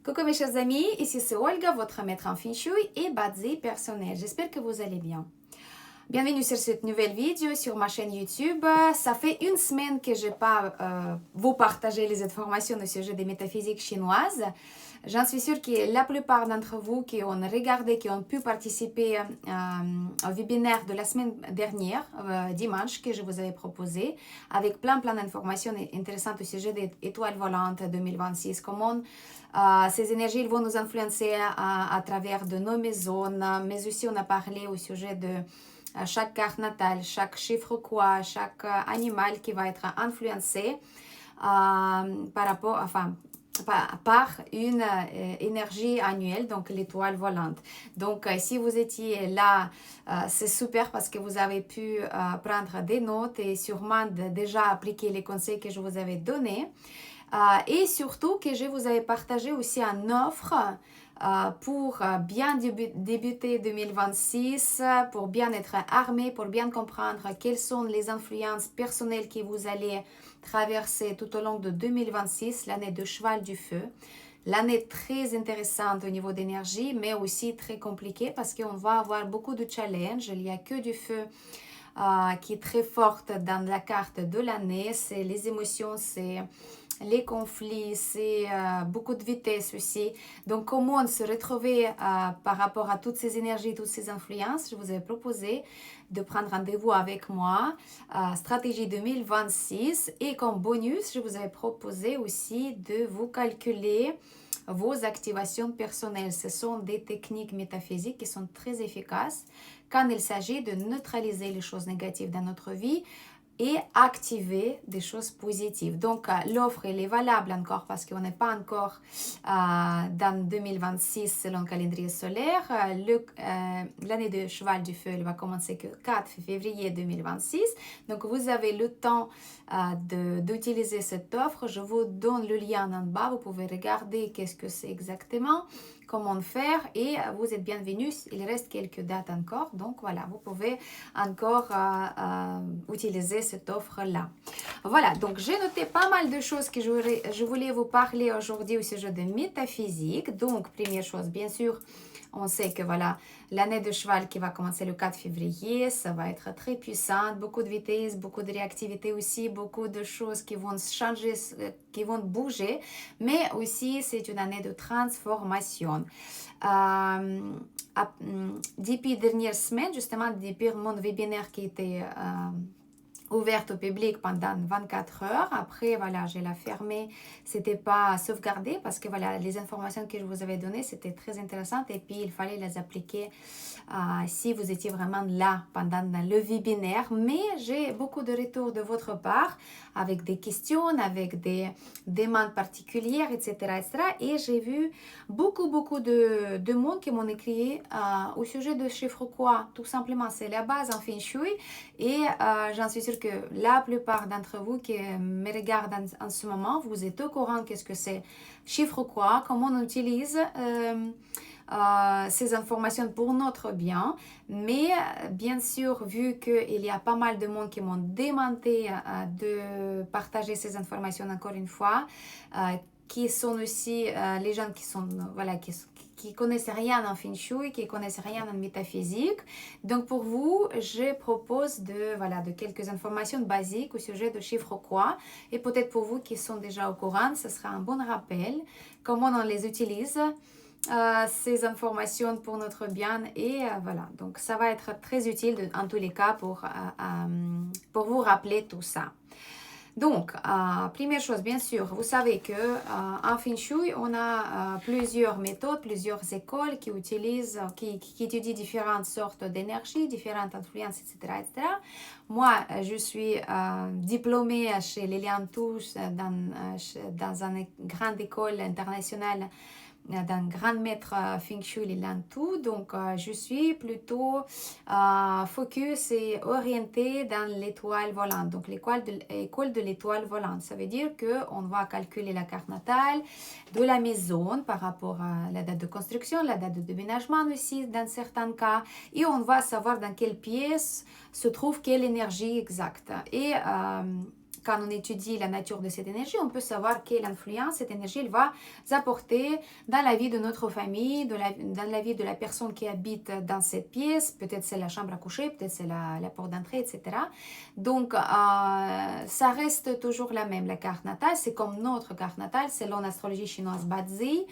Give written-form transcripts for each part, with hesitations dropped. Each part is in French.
Coucou mes chers amis, ici c'est Olga, votre maître en Feng Shui et Bazzi personnel. J'espère que vous allez bien. Bienvenue sur cette nouvelle vidéo sur ma chaîne YouTube. Ça fait une semaine que je n'ai pas vous partagé les informations au sujet des métaphysiques chinoises. J'en suis sûre que la plupart d'entre vous qui ont regardé, qui ont pu participer au webinaire de la semaine dernière, dimanche, que je vous avais proposé, avec plein d'informations intéressantes au sujet des étoiles volantes 2026, comment ces énergies vont nous influencer à travers de nos maisons, mais aussi on a parlé au sujet de chaque carte natale, chaque chiffre quoi, chaque animal qui va être influencé par rapport, enfin, par une énergie annuelle, donc l'étoile volante. Donc, si vous étiez là, c'est super parce que vous avez pu prendre des notes et sûrement déjà appliquer les conseils que je vous avais donnés. Et surtout que je vous avais partagé aussi une offre pour bien débuter 2026, pour bien être armé, pour bien comprendre quelles sont les influences personnelles que vous allez traverser tout au long de 2026, l'année de cheval du feu. L'année très intéressante au niveau d'énergie, mais aussi très compliquée parce qu'on va avoir beaucoup de challenges. Il n'y a que du feu qui est très forte dans la carte de l'année. C'est les émotions, c'est les conflits, c'est beaucoup de vitesse aussi. Donc, comment se retrouver par rapport à toutes ces énergies, toutes ces influences? Je vous ai proposé de prendre rendez-vous avec moi, stratégie 2026. Et comme bonus, je vous ai proposé aussi de vous calculer vos activations personnelles. Ce sont des techniques métaphysiques qui sont très efficaces quand il s'agit de neutraliser les choses négatives dans notre vie et activer des choses positives. Donc, l'offre, elle est valable encore parce qu'on n'est pas encore dans 2026 selon le calendrier solaire. L'année de cheval du feu, elle va commencer que 4 février 2026. Donc, vous avez le temps d'utiliser cette offre. Je vous donne le lien en bas. Vous pouvez regarder qu'est-ce que c'est exactement, comment faire et vous êtes bienvenus. Il reste quelques dates encore. Donc, voilà, vous pouvez encore utiliser cette offre-là. Voilà, donc j'ai noté pas mal de choses que je voulais vous parler aujourd'hui au sujet de métaphysique. Donc, première chose, bien sûr, on sait que voilà, l'année de cheval qui va commencer le 4 février, ça va être très puissant, beaucoup de vitesse, beaucoup de réactivité aussi, beaucoup de choses qui vont changer, qui vont bouger, mais aussi c'est une année de transformation. Depuis dernière semaine, justement, depuis mon webinaire qui était ouverte au public pendant 24 heures. Après, voilà, je l'ai fermé. C'était pas sauvegardé parce que voilà, les informations que je vous avais données, c'était très intéressant et puis il fallait les appliquer si vous étiez vraiment là pendant le webinaire. Mais j'ai beaucoup de retours de votre part avec des questions, avec des demandes particulières, etc. etc. Et j'ai vu beaucoup de monde qui m'ont écrit au sujet de chiffre quoi. Tout simplement, c'est la base en Feng Shui et j'en suis sûre que la plupart d'entre vous qui me regardent en ce moment, vous êtes au courant qu'est-ce que c'est chiffre quoi, comment on utilise ces informations pour notre bien. Mais bien sûr, vu qu'il y a pas mal de monde qui m'ont demandé de partager ces informations encore une fois, qui sont aussi les gens qui sont, voilà, qui connaissent rien en Feng Shui, qui connaissent rien en métaphysique. Donc pour vous, je propose de quelques informations basiques au sujet de chiffre quoi. Et peut-être pour vous qui sont déjà au courant, ce sera un bon rappel comment on les utilise. Ces informations pour notre bien et voilà, donc ça va être très utile en tous les cas pour vous rappeler tout ça. Donc, première chose, bien sûr, vous savez que en Feng Shui, on a plusieurs méthodes, plusieurs écoles qui utilisent, qui étudient différentes sortes d'énergie, différentes influences, etc., etc. Moi, je suis diplômée chez Lilian Touche dans une grande école internationale d'un grand maître Feng Shui Lilian Tu. Donc, je suis plutôt focus et orientée dans l'étoile volante. Donc, l'école de l'étoile volante. Ça veut dire qu'on va calculer la carte natale de la maison par rapport à la date de construction, la date de déménagement aussi dans certains cas. Et on va savoir dans quelle pièce se trouve quelle énergie exacte. Et quand on étudie la nature de cette énergie, on peut savoir quelle influence cette énergie elle va apporter dans la vie de notre famille, dans la vie de la personne qui habite dans cette pièce. Peut-être c'est la chambre à coucher, peut-être c'est la porte d'entrée, etc. Donc, ça reste toujours la même. La carte natale, c'est comme notre carte natale, selon l'astrologie chinoise Bazi.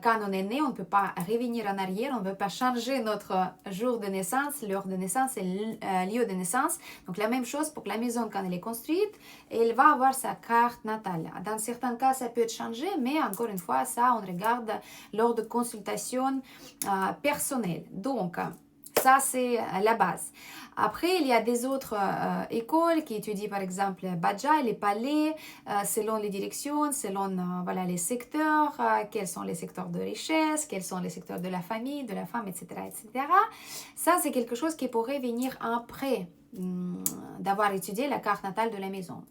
Quand on est né, on ne peut pas revenir en arrière, on ne peut pas changer notre jour de naissance, l'heure de naissance et lieu de naissance. Donc la même chose pour la maison quand elle est construite, elle va avoir sa carte natale. Dans certains cas, ça peut être changé, mais encore une fois, ça, on regarde lors de consultations personnelles. Donc, ça, c'est la base. Après, il y a des autres écoles qui étudient, par exemple, Baja, les palais, selon les directions, selon voilà, les secteurs, quels sont les secteurs de richesse, quels sont les secteurs de la famille, de la femme, etc. etc. Ça, c'est quelque chose qui pourrait venir après d'avoir étudié la carte natale de la maison.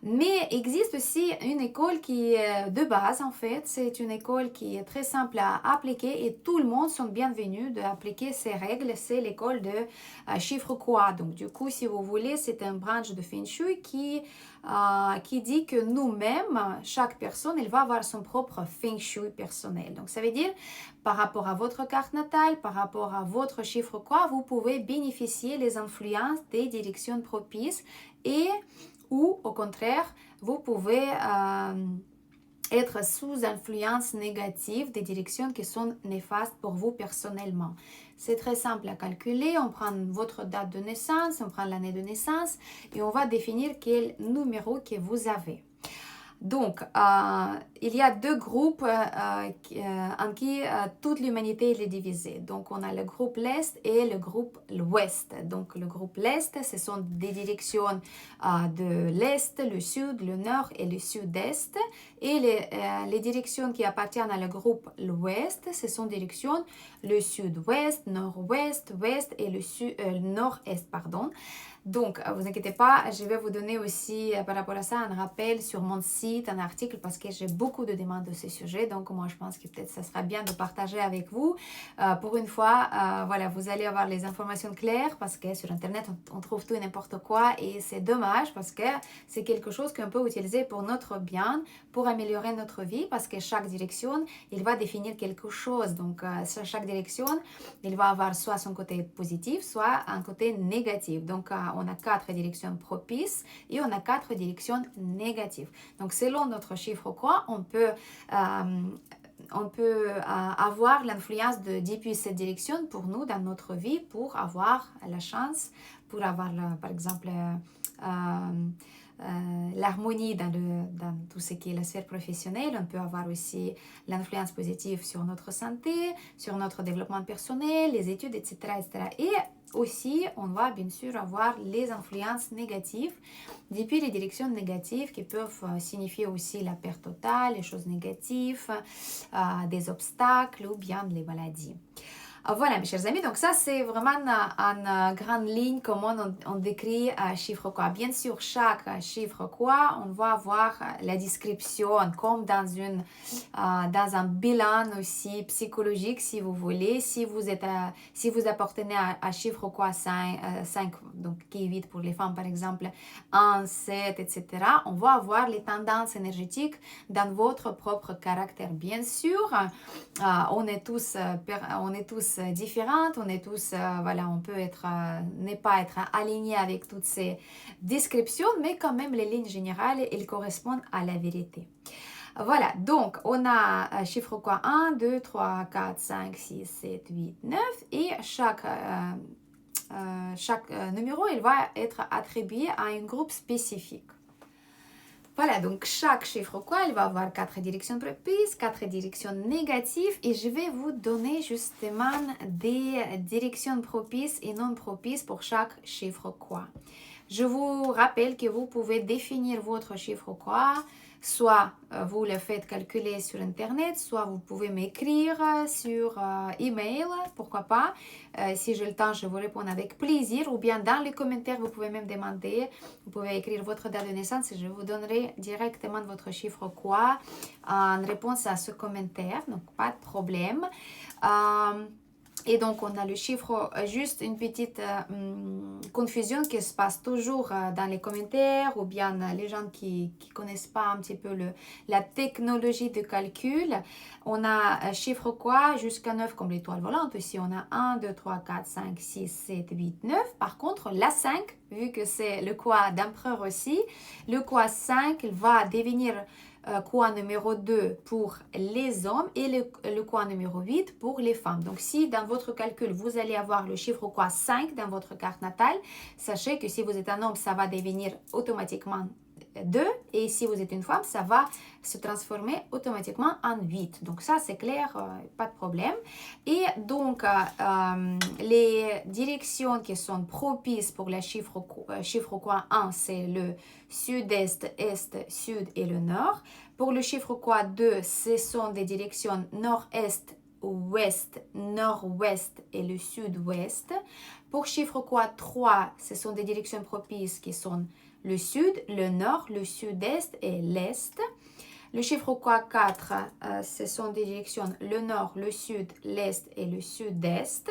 Mais existe aussi une école qui est de base en fait, c'est une école qui est très simple à appliquer et tout le monde sont bienvenus d'appliquer ces règles, c'est l'école de chiffre quoi. Donc du coup, si vous voulez, c'est un branche de Feng Shui qui dit que nous-mêmes, chaque personne, elle va avoir son propre Feng Shui personnel. Donc ça veut dire, par rapport à votre carte natale, par rapport à votre chiffre quoi, vous pouvez bénéficier les influences des directions propices et ou au contraire, vous pouvez être sous influence négative des directions qui sont néfastes pour vous personnellement. C'est très simple à calculer, on prend votre date de naissance, on prend l'année de naissance et on va définir quel numéro que vous avez. Donc, il y a deux groupes en qui toute l'humanité est divisée. Donc, on a le groupe l'Est et le groupe l'Ouest. Donc, le groupe l'Est, ce sont des directions de l'Est, le Sud, le Nord et le Sud-Est. Et les directions qui appartiennent à le groupe l'Ouest, ce sont des directions le Sud-Ouest, Nord-Ouest, Ouest et le Nord-Est, pardon. Donc, vous inquiétez pas, je vais vous donner aussi par rapport à ça un rappel sur mon site, un article parce que j'ai beaucoup de demandes de ce sujet. Donc, moi, je pense que peut-être ça sera bien de partager avec vous. Pour une fois, voilà, vous allez avoir les informations claires parce que sur Internet, on trouve tout et n'importe quoi et c'est dommage parce que c'est quelque chose qu'on peut utiliser pour notre bien, pour améliorer notre vie parce que chaque direction, il va définir quelque chose. Donc, chaque direction, il va avoir soit son côté positif, soit un côté négatif. Donc, on a 4 directions propices et on a 4 directions négatives. Donc, selon notre chiffre quoi, on peut avoir l'influence depuis cette direction pour nous dans notre vie, pour avoir la chance, pour avoir, par exemple, l'harmonie dans tout ce qui est la sphère professionnelle. On peut avoir aussi l'influence positive sur notre santé, sur notre développement personnel, les études, etc. etc. Et aussi, on va bien sûr avoir les influences négatives, depuis les directions négatives qui peuvent signifier aussi la perte totale, les choses négatives, des obstacles ou bien les maladies. Voilà, mes chers amis, donc ça, c'est vraiment en grande ligne comment on décrit chiffre quoi. Bien sûr, chaque chiffre quoi, on va avoir la description comme dans un bilan aussi psychologique, si vous voulez. Si vous appartenez à chiffre quoi 5, donc qui est 8 pour les femmes, par exemple, 1, 7, etc., on va avoir les tendances énergétiques dans votre propre caractère. Bien sûr, on est tous différentes, on est tous, voilà, on peut ne pas être aligné avec toutes ces descriptions, mais quand même les lignes générales, elles correspondent à la vérité. Voilà, donc on a chiffre quoi 1, 2, 3, 4, 5, 6, 7, 8, 9 et chaque numéro, il va être attribué à un groupe spécifique. Voilà, donc chaque chiffre quoi, il va avoir 4 directions propices, 4 directions négatives et je vais vous donner justement des directions propices et non propices pour chaque chiffre quoi. Je vous rappelle que vous pouvez définir votre chiffre quoi, soit vous le faites calculer sur Internet, soit vous pouvez m'écrire sur email, pourquoi pas. Si j'ai le temps, je vous réponds avec plaisir. Ou bien dans les commentaires, vous pouvez même demander, vous pouvez écrire votre date de naissance et je vous donnerai directement votre chiffre quoi en réponse à ce commentaire. Donc, pas de problème. Et donc, on a le chiffre, juste une petite confusion qui se passe toujours dans les commentaires ou bien les gens qui ne connaissent pas un petit peu la technologie de calcul. On a chiffre quoi jusqu'à 9 comme l'étoile volante. Ici, on a 1, 2, 3, 4, 5, 6, 7, 8, 9. Par contre, la 5, vu que c'est le quoi d'empereur aussi, le quoi 5 va devenir quoi numéro 2 pour les hommes et le quoi numéro 8 pour les femmes. Donc, si dans votre calcul, vous allez avoir le chiffre quoi 5 dans votre carte natale, sachez que si vous êtes un homme, ça va devenir automatiquement 2 et si vous êtes une femme, ça va se transformer automatiquement en 8. Donc ça, c'est clair, pas de problème. Et donc, les directions qui sont propices pour le chiffre quoi 1, c'est le sud-est, est, sud et le nord. Pour le chiffre quoi 2, ce sont des directions nord-est, ouest, nord-ouest et le sud-ouest. Pour chiffre quoi 3, ce sont des directions propices qui sont le sud, le nord, le sud-est et l'est. Le chiffre quoi 4, ce sont des directions le nord, le sud, l'est et le sud-est.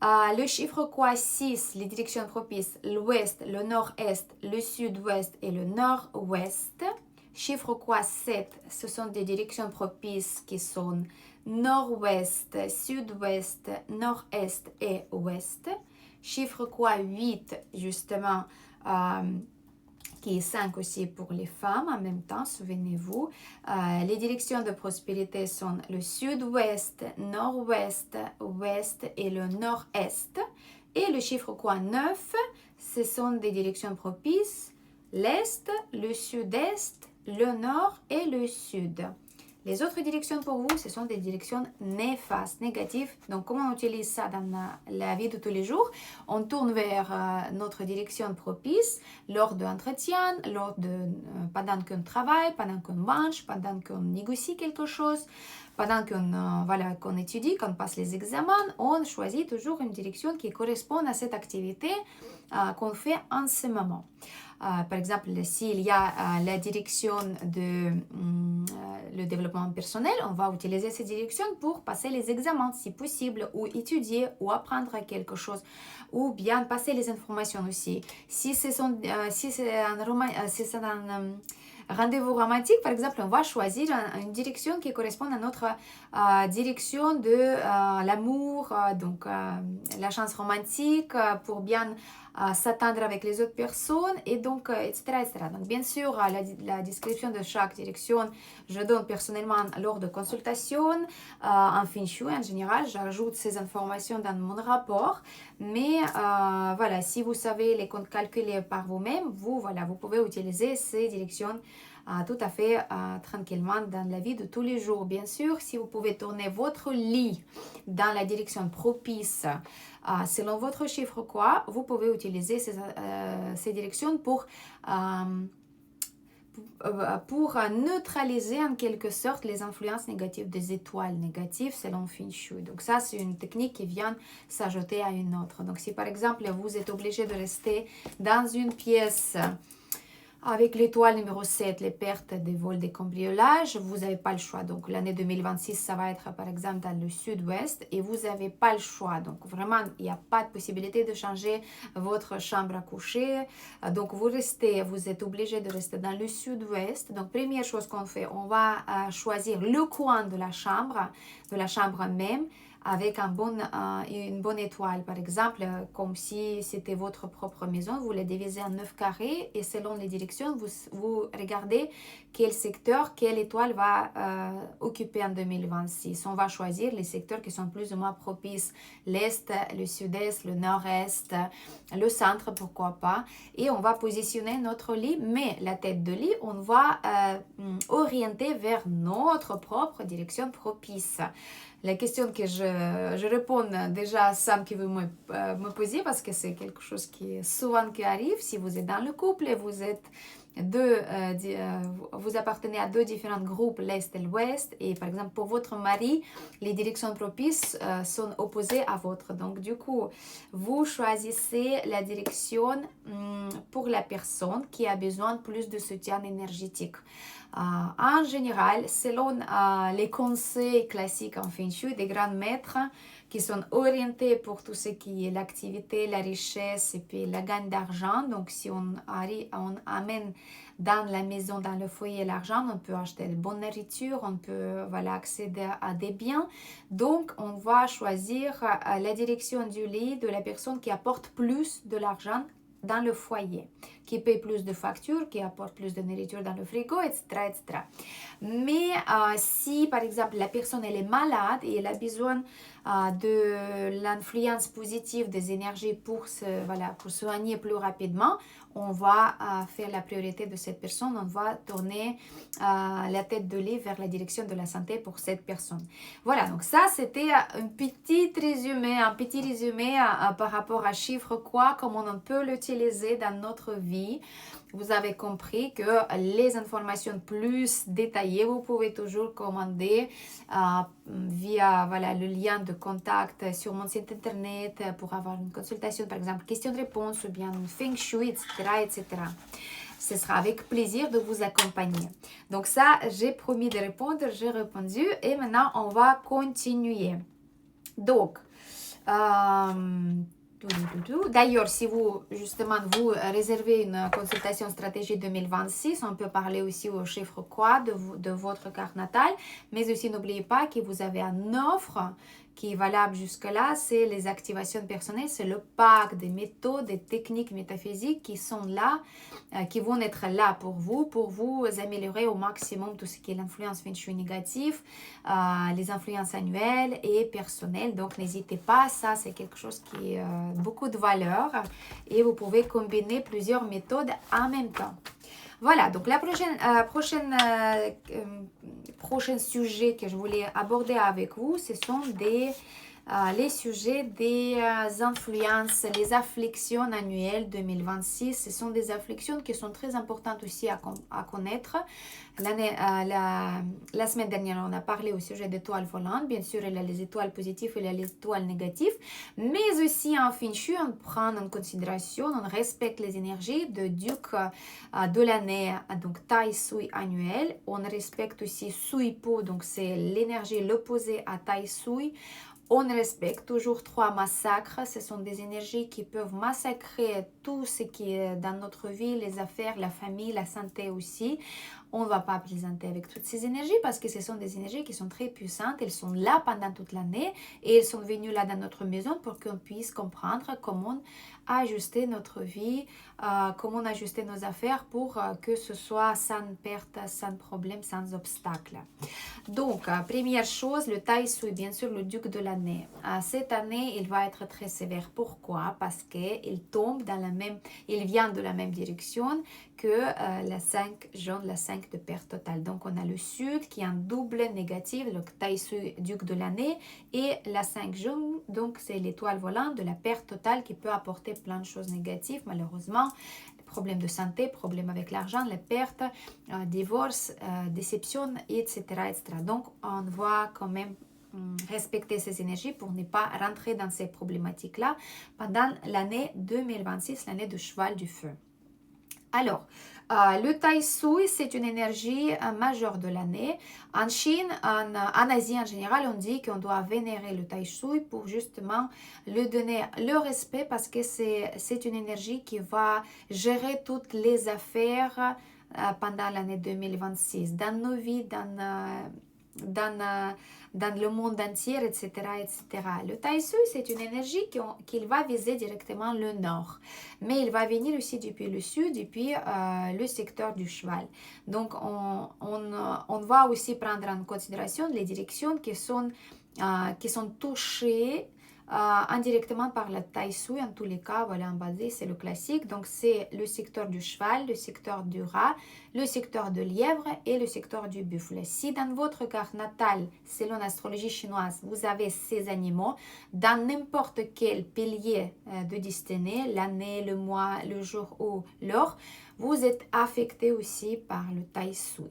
Le chiffre quoi 6, les directions propices, l'ouest, le nord-est, le sud-ouest et le nord-ouest. Chiffre quoi 7, ce sont des directions propices qui sont nord-ouest, sud-ouest, nord-est et ouest. Chiffre quoi 8, justement, qui est 5 aussi pour les femmes en même temps, souvenez-vous. Les directions de prospérité sont le sud-ouest, nord-ouest, ouest et le nord-est. Et le chiffre quoi 9, ce sont des directions propices, l'est, le sud-est, le nord et le sud. Les autres directions pour vous, ce sont des directions néfastes, négatives. Donc, comment on utilise ça dans la vie de tous les jours? On tourne vers notre direction propice lors d'entretien, pendant qu'on travaille, pendant qu'on mange, pendant qu'on négocie quelque chose, pendant qu'on étudie, qu'on passe les examens. On choisit toujours une direction qui correspond à cette activité qu'on fait en ce moment. Par exemple, s'il y a la direction de le développement personnel, on va utiliser cette direction pour passer les examens si possible, ou étudier, ou apprendre quelque chose, ou bien passer les informations aussi. Si c'est un rendez-vous romantique, par exemple, on va choisir une direction qui correspond à notre direction de l'amour, donc la chance romantique, pour bien s'attendre avec les autres personnes, et donc, etc., etc. Donc, bien sûr, la description de chaque direction, je donne personnellement lors de consultations en Feng Shui en général. J'ajoute ces informations dans mon rapport, mais voilà, si vous savez les comptes calculés par vous-même, vous pouvez utiliser ces directions tout à fait tranquillement dans la vie de tous les jours. Bien sûr, si vous pouvez tourner votre lit dans la direction propice selon votre chiffre quoi, vous pouvez utiliser ces directions pour neutraliser en quelque sorte les influences négatives des étoiles négatives selon Feng Shui. Donc ça, c'est une technique qui vient s'ajouter à une autre. Donc si par exemple, vous êtes obligé de rester dans une pièce avec l'étoile numéro 7, les pertes des vols, des cambriolages, vous n'avez pas le choix. Donc l'année 2026, ça va être par exemple dans le sud-ouest et vous n'avez pas le choix. Donc vraiment, il n'y a pas de possibilité de changer votre chambre à coucher. Donc vous êtes obligé de rester dans le sud-ouest. Donc première chose qu'on fait, on va choisir le coin de la chambre même, avec une bonne étoile. Par exemple, comme si c'était votre propre maison, vous la divisez en 9 carrés et selon les directions, vous regardez quel secteur, quelle étoile va occuper en 2026. On va choisir les secteurs qui sont plus ou moins propices, l'Est, le Sud-Est, le Nord-Est, le centre, pourquoi pas. Et on va positionner notre lit, mais la tête de lit, on va orienter vers notre propre direction propice. La question que je réponds déjà à Sam qui veut me poser, parce que c'est quelque chose qui arrive. Si vous êtes dans le couple et vous appartenez à deux différents groupes, l'Est et l'Ouest, et par exemple pour votre mari, les directions propices sont opposées à votre. Donc du coup, vous choisissez la direction pour la personne qui a besoin de plus de soutien énergétique. En général, selon les conseils classiques en Feng Shui des grands maîtres qui sont orientés pour tout ce qui est l'activité, la richesse et puis la gagne d'argent. Donc, si on amène dans la maison, dans le foyer l'argent, on peut acheter de bonne nourriture, on peut accéder à des biens. Donc, on va choisir la direction du lit de la personne qui apporte plus de l'argent dans le foyer, qui paye plus de factures, qui apporte plus de nourriture dans le frigo, etc. etc. Mais si, par exemple, la personne elle est malade et elle a besoin de l'influence positive des énergies pour soigner plus rapidement, on va faire la priorité de cette personne, on va tourner la tête de lit vers la direction de la santé pour cette personne. Voilà, donc ça c'était un petit résumé par rapport à chiffre quoi, comment on peut l'utiliser dans notre vie. Vous avez compris que les informations plus détaillées, vous pouvez toujours commander via le lien de contact sur mon site internet pour avoir une consultation, par exemple, questions-réponses ou bien Feng Shui, etc., etc. Ce sera avec plaisir de vous accompagner. Donc ça, j'ai promis de répondre, j'ai répondu et maintenant on va continuer. Donc, d'ailleurs, si vous, justement, vous réservez une consultation stratégie 2026, on peut parler aussi au chiffre quoi de votre carte natale, mais aussi n'oubliez pas que vous avez une offre qui est valable jusque-là, c'est les activations personnelles, c'est le pack des méthodes, des techniques métaphysiques qui sont là, qui vont être là pour vous améliorer au maximum tout ce qui est l'influence Feng Shui négative, les influences annuelles et personnelles. Donc n'hésitez pas, ça c'est quelque chose qui a beaucoup de valeur et vous pouvez combiner plusieurs méthodes en même temps. Voilà, donc la prochain sujet que je voulais aborder avec vous, ce sont les sujets des influences, les afflictions annuelles 2026. Ce sont des afflictions qui sont très importantes aussi à connaître. La semaine dernière, on a parlé au sujet d'étoiles volantes. Bien sûr, il y a les étoiles positives et il y a les étoiles négatives. Mais aussi en Feng Shui, on prend en considération, on respecte les énergies de duc de l'année, donc Tai Sui annuel. On respecte aussi Sui Po, donc c'est l'énergie l'opposé à Tai Sui. On respecte toujours 3 massacres. Ce sont des énergies qui peuvent massacrer tout ce qui est dans notre vie, les affaires, la famille, la santé aussi. On ne va pas plaisanter avec toutes ces énergies parce que ce sont des énergies qui sont très puissantes. Elles sont là pendant toute l'année et elles sont venues là dans notre maison pour qu'on puisse comprendre comment ajuster notre vie, comment ajuster nos affaires pour que ce soit sans perte, sans problème, sans obstacle. Donc, première chose, le Tai Sui, bien sûr, le duc de l'année. Cette année, il va être très sévère. Pourquoi? Parce qu'il tombe il vient de la même direction que la 5 jaune, la 5 de perte totale. Donc, on a le sud qui est un double négatif, le Tai Sui, duc de l'année, et la 5 jaune, donc c'est l'étoile volante de la perte totale qui peut apporter plein de choses négatives, malheureusement. Problèmes de santé, problèmes avec l'argent, les pertes, divorce, déception, etc., etc. Donc, on va quand même respecter ces énergies pour ne pas rentrer dans ces problématiques-là pendant l'année 2026, l'année de cheval du feu. Alors, le Tai Sui, c'est une énergie majeure de l'année. En Chine, en Asie en général, on dit qu'on doit vénérer le Tai Sui pour justement lui donner le respect parce que c'est une énergie qui va gérer toutes les affaires pendant l'année 2026, dans nos vies, dans le monde entier, etc., etc. Le Tai Sui, c'est une énergie qui va viser directement le nord, mais il va venir aussi depuis le sud, depuis le secteur du cheval. Donc, on va aussi prendre en considération les directions qui sont touchées indirectement par la Tai Sui. En tous les cas, voilà, en basé, c'est le classique. Donc, c'est le secteur du cheval, le secteur du rat, le secteur de lièvre et le secteur du buffle. Si dans votre carte natale, selon l'astrologie chinoise, vous avez ces animaux, dans n'importe quel pilier de destinée, l'année, le mois, le jour ou l'heure, vous êtes affecté aussi par le Tai Sui.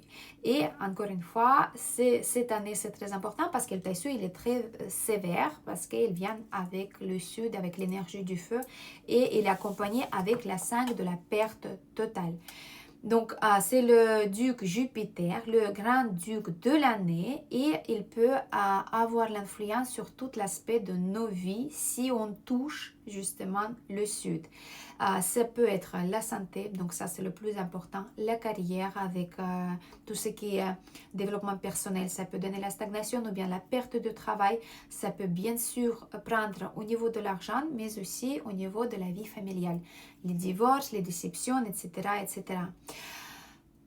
Et encore une fois, cette année, c'est très important parce que le Tai Sui, il est très sévère parce qu'il vient avec le sud, avec l'énergie du feu et il est accompagné avec la 5 de la perte totale. Donc, c'est le duc Jupiter, le grand duc de l'année, et il peut avoir l'influence sur tout l'aspect de nos vies si on touche justement le sud. Ça peut être la santé, donc ça c'est le plus important, la carrière avec tout ce qui est développement personnel, ça peut donner la stagnation ou bien la perte de travail, ça peut bien sûr prendre au niveau de l'argent, mais aussi au niveau de la vie familiale, les divorces, les déceptions, etc., etc.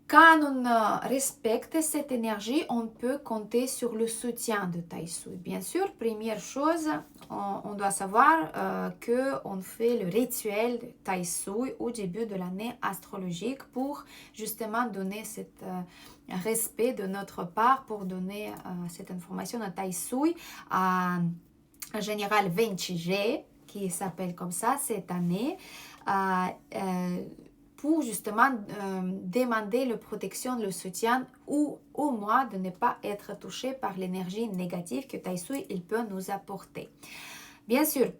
Quand on respecte cette énergie, on peut compter sur le soutien de Tai Sui. Bien sûr, première chose, on doit savoir qu'on fait le rituel de Tai Sui au début de l'année astrologique pour justement donner cet respect de notre part, pour donner cette information à Tai Sui, à en général 20G, qui s'appelle comme ça cette année. Pour justement demander la protection, le soutien ou au moins de ne pas être touché par l'énergie négative que Tai Sui il peut nous apporter. Bien sûr,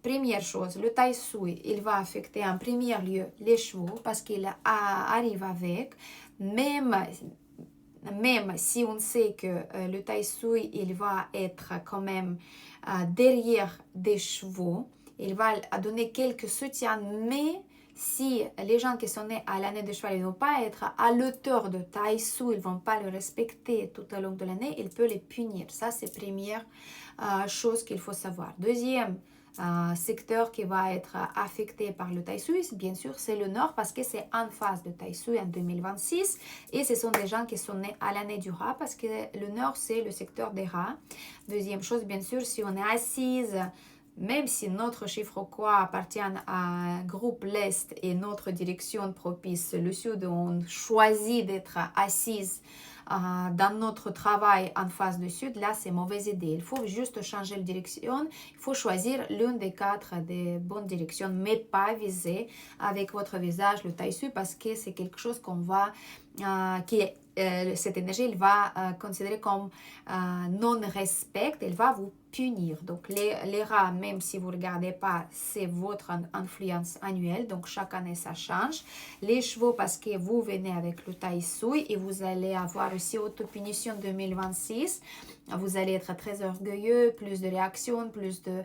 première chose, le Tai Sui il va affecter en premier lieu les chevaux parce qu'il arrive avec, même si on sait que le Tai Sui il va être quand même derrière des chevaux, il va donner quelques soutiens, mais si les gens qui sont nés à l'année de cheval ne vont pas être à l'auteur de Tai Sui, ils ne vont pas le respecter tout au long de l'année, il peut les punir. Ça, c'est la première chose qu'il faut savoir. Deuxième secteur qui va être affecté par le Tai Sui, bien sûr, c'est le Nord parce que c'est en phase de Tai Sui en 2026 et ce sont des gens qui sont nés à l'année du rat parce que le Nord, c'est le secteur des rats. Deuxième chose, bien sûr, si on est assise, même si notre chiffre quoi appartient à un groupe l'Est et notre direction propice le Sud, on choisit d'être assise dans notre travail en face du Sud, là c'est mauvaise idée. Il faut juste changer de direction, il faut choisir l'une des quatre des bonnes directions, mais pas viser avec votre visage le Tai Sui parce que c'est quelque chose qu'on va, cette énergie, il va considérer comme non-respect, elle va vous punir. Donc les rats, même si vous ne regardez pas, c'est votre influence annuelle, donc chaque année ça change. Les chevaux, parce que vous venez avec le Tai Sui et vous allez avoir aussi autopunition 2026. Vous allez être très orgueilleux, plus de réactions, plus de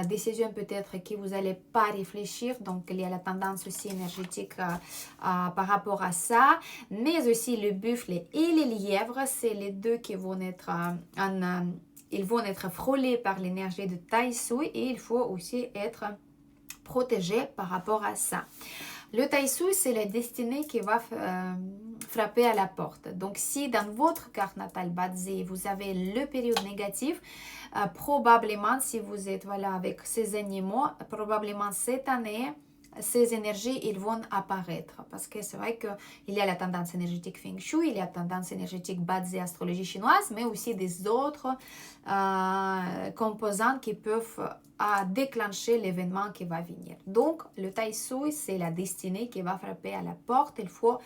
décisions peut-être que vous n'allez pas réfléchir. Donc il y a la tendance aussi énergétique par rapport à ça. Mais aussi le buffle et les lièvres, c'est les deux qui vont être ils vont être frôlés par l'énergie de Tai Sui et il faut aussi être protégé par rapport à ça. Le Tai Sui, c'est la destinée qui va frapper à la porte. Donc, si dans votre carte natale Badzi, vous avez le période négatif, probablement, si vous êtes avec ces animaux, probablement cette année, ces énergies, ils vont apparaître. Parce que c'est vrai qu'il y a la tendance énergétique Feng Shui, il y a la tendance énergétique Badzi, astrologie chinoise, mais aussi des autres composantes qui peuvent déclencher l'événement qui va venir. Donc, le Tai Sui, c'est la destinée qui va frapper à la porte. Il faut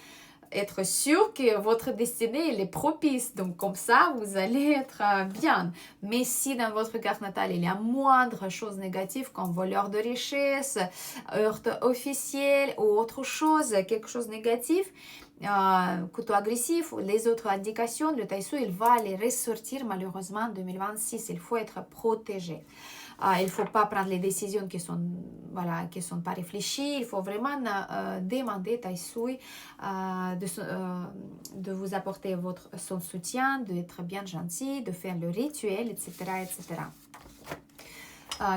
être sûr que votre destinée elle est propice. Donc, comme ça, vous allez être bien. Mais si dans votre carte natale, il y a moindre chose négative comme voleur de richesse, heurte officielle ou autre chose, quelque chose de négatif, couteau agressif ou les autres indications, le Tai Sui, il va les ressortir malheureusement en 2026. Il faut être protégé. Il ne faut pas prendre les décisions qui sont pas réfléchies. Il faut vraiment demander Tai Sui de vous apporter son soutien, d'être bien gentil, de faire le rituel, etc. etc.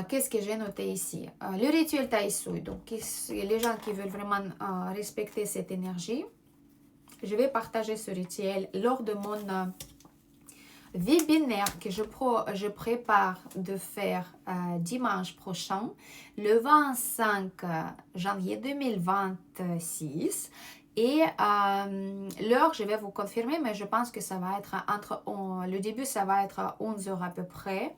Qu'est-ce que j'ai noté ici? Le rituel Tai Sui. Donc, les gens qui veulent vraiment respecter cette énergie, je vais partager ce rituel lors de mon webinaire que je prépare de faire dimanche prochain, le 25 janvier 2026. Et l'heure, je vais vous confirmer, mais je pense que ça va être le début, ça va être à 11h à peu près.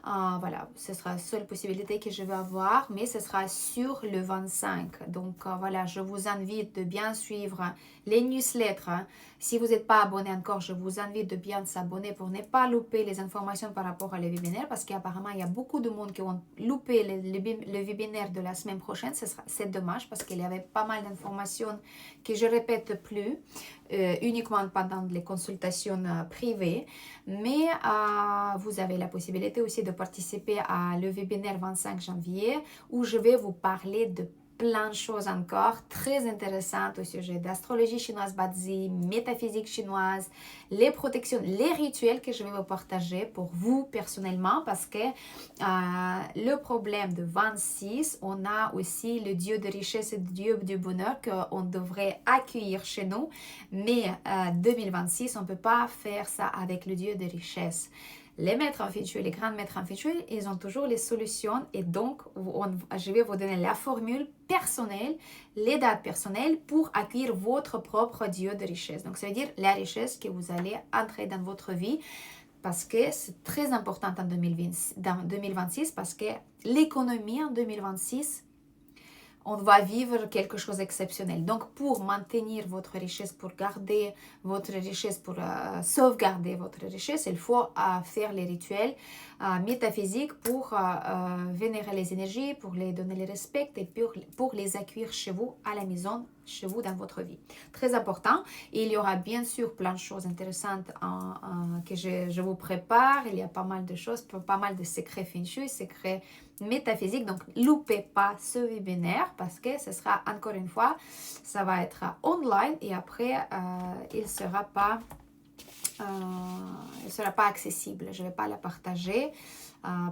Voilà, ce sera la seule possibilité que je vais avoir, mais ce sera sur le 25. Donc voilà, je vous invite de bien suivre les newsletters Si vous n'êtes pas abonné encore, je vous invite de bien s'abonner pour ne pas louper les informations par rapport à le webinaire, parce qu'apparemment, il y a beaucoup de monde qui ont loupé le webinaire de la semaine prochaine. C'est dommage parce qu'il y avait pas mal d'informations que je répète plus, uniquement pendant les consultations privées. Mais vous avez la possibilité aussi de participer à le webinaire 25 janvier où je vais vous parler de plein de choses encore très intéressantes au sujet d'astrologie chinoise Bazi, métaphysique chinoise, les protections, les rituels que je vais vous partager pour vous personnellement, parce que le problème de 26, on a aussi le dieu de richesse et le dieu du bonheur qu'on devrait accueillir chez nous, mais 2026, on ne peut pas faire ça avec le dieu de richesse. Les maîtres en feng shui, les grands maîtres en feng shui, ils ont toujours les solutions et donc je vais vous donner la formule personnelle, les dates personnelles pour accueillir votre propre dieu de richesse. Donc ça veut dire la richesse que vous allez entrer dans votre vie parce que c'est très important en 2026 parce que l'économie en 2026, on va vivre quelque chose d'exceptionnel. Donc, pour maintenir votre richesse, pour garder votre richesse, pour sauvegarder votre richesse, il faut faire les rituels métaphysiques pour vénérer les énergies, pour les donner le respect et pour les accueillir chez vous, à la maison, chez vous, dans votre vie. Très important. Et il y aura bien sûr plein de choses intéressantes que je vous prépare. Il y a pas mal de choses, pas mal de secrets feng shui, secrets métaphysique. Donc, loupez pas ce webinaire parce que ce sera encore une fois, ça va être online et après, il ne sera pas accessible. Je ne vais pas la partager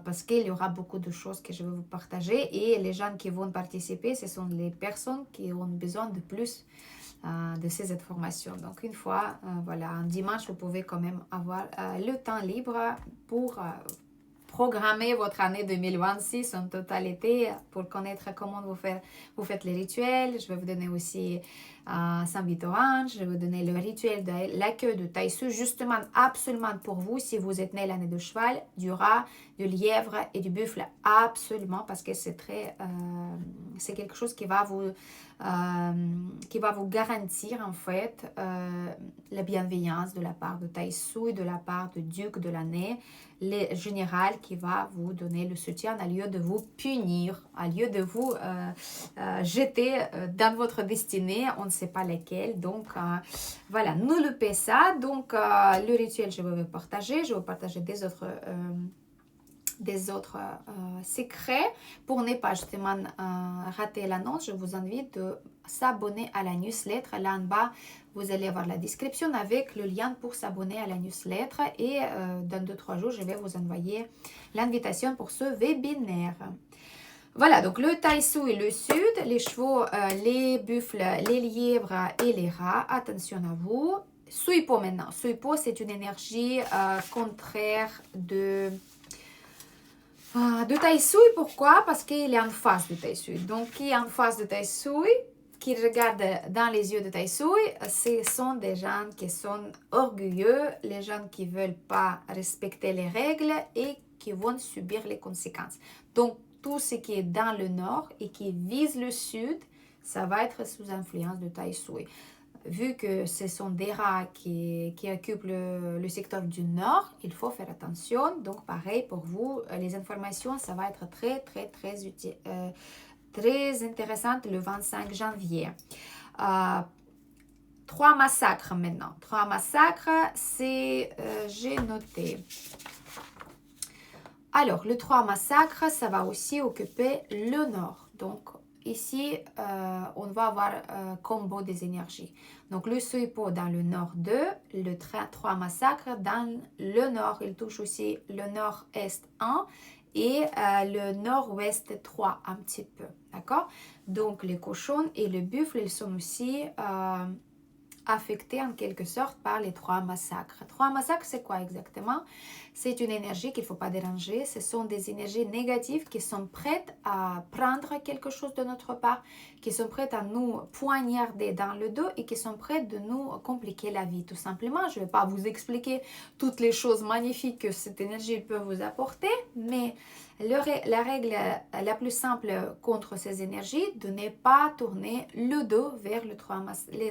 parce qu'il y aura beaucoup de choses que je vais vous partager et les gens qui vont participer, ce sont les personnes qui ont besoin de plus de ces informations. Donc, une fois, voilà, un dimanche, vous pouvez quand même avoir le temps libre pour programmer votre année 2026 en totalité pour connaître comment vous faites les rituels. Je vais vous donner aussi Saint Orange. Je vais vous donner le rituel de l'accueil de Taïsu, justement, absolument pour vous, si vous êtes né l'année du cheval, du rat, du lièvre et du buffle, absolument, parce que c'est c'est quelque chose qui va vous garantir, en fait, la bienveillance de la part de Taïsu et de la part du duc de l'année, le général qui va vous donner le soutien au lieu de vous punir, au lieu de vous jeter dans votre destinée, on ne sait pas lesquels. Donc, voilà, ne loupez ça. Donc, le rituel, je vais vous partager. Je vais vous partager des autres secrets. Pour ne pas justement rater l'annonce, je vous invite de s'abonner à la newsletter. Là en bas, vous allez avoir la description avec le lien pour s'abonner à la newsletter et dans 2-3 jours, je vais vous envoyer l'invitation pour ce webinaire. Voilà, donc le Taïsu et le Sud, les chevaux, les buffles, les lièvres et les rats, attention à vous. Suipo maintenant. Suipo, c'est une énergie contraire de Taïsu. Pourquoi? Parce qu'il est en face de Taïsu. Donc, qui est en face de Taïsu, qui regarde dans les yeux de Taïsu, ce sont des gens qui sont orgueilleux, les gens qui ne veulent pas respecter les règles et qui vont subir les conséquences. Donc, tout ce qui est dans le nord et qui vise le sud, ça va être sous influence de Taïsu. Vu que ce sont des rats qui occupent le secteur du nord, il faut faire attention. Donc, pareil pour vous, les informations, ça va être très, très, très utile, très intéressante le 25 janvier. 3 massacres maintenant. 3 massacres, c'est, j'ai noté. Alors, le 3 massacres, ça va aussi occuper le nord. Donc, ici, on va avoir combo des énergies. Donc, le Suipo dans le nord 2, le 3 massacres dans le nord. Il touche aussi le nord-est 1 et le nord-ouest 3 un petit peu. D'accord? Donc, les cochons et le buffle, ils sont aussi affectés en quelque sorte par les 3 massacres. 3 massacres, c'est quoi exactement? C'est une énergie qu'il ne faut pas déranger. Ce sont des énergies négatives qui sont prêtes à prendre quelque chose de notre part, qui sont prêtes à nous poignarder dans le dos et qui sont prêtes de nous compliquer la vie, tout simplement. Je ne vais pas vous expliquer toutes les choses magnifiques que cette énergie peut vous apporter, mais la règle la plus simple contre ces énergies, de ne pas tourner le dos vers les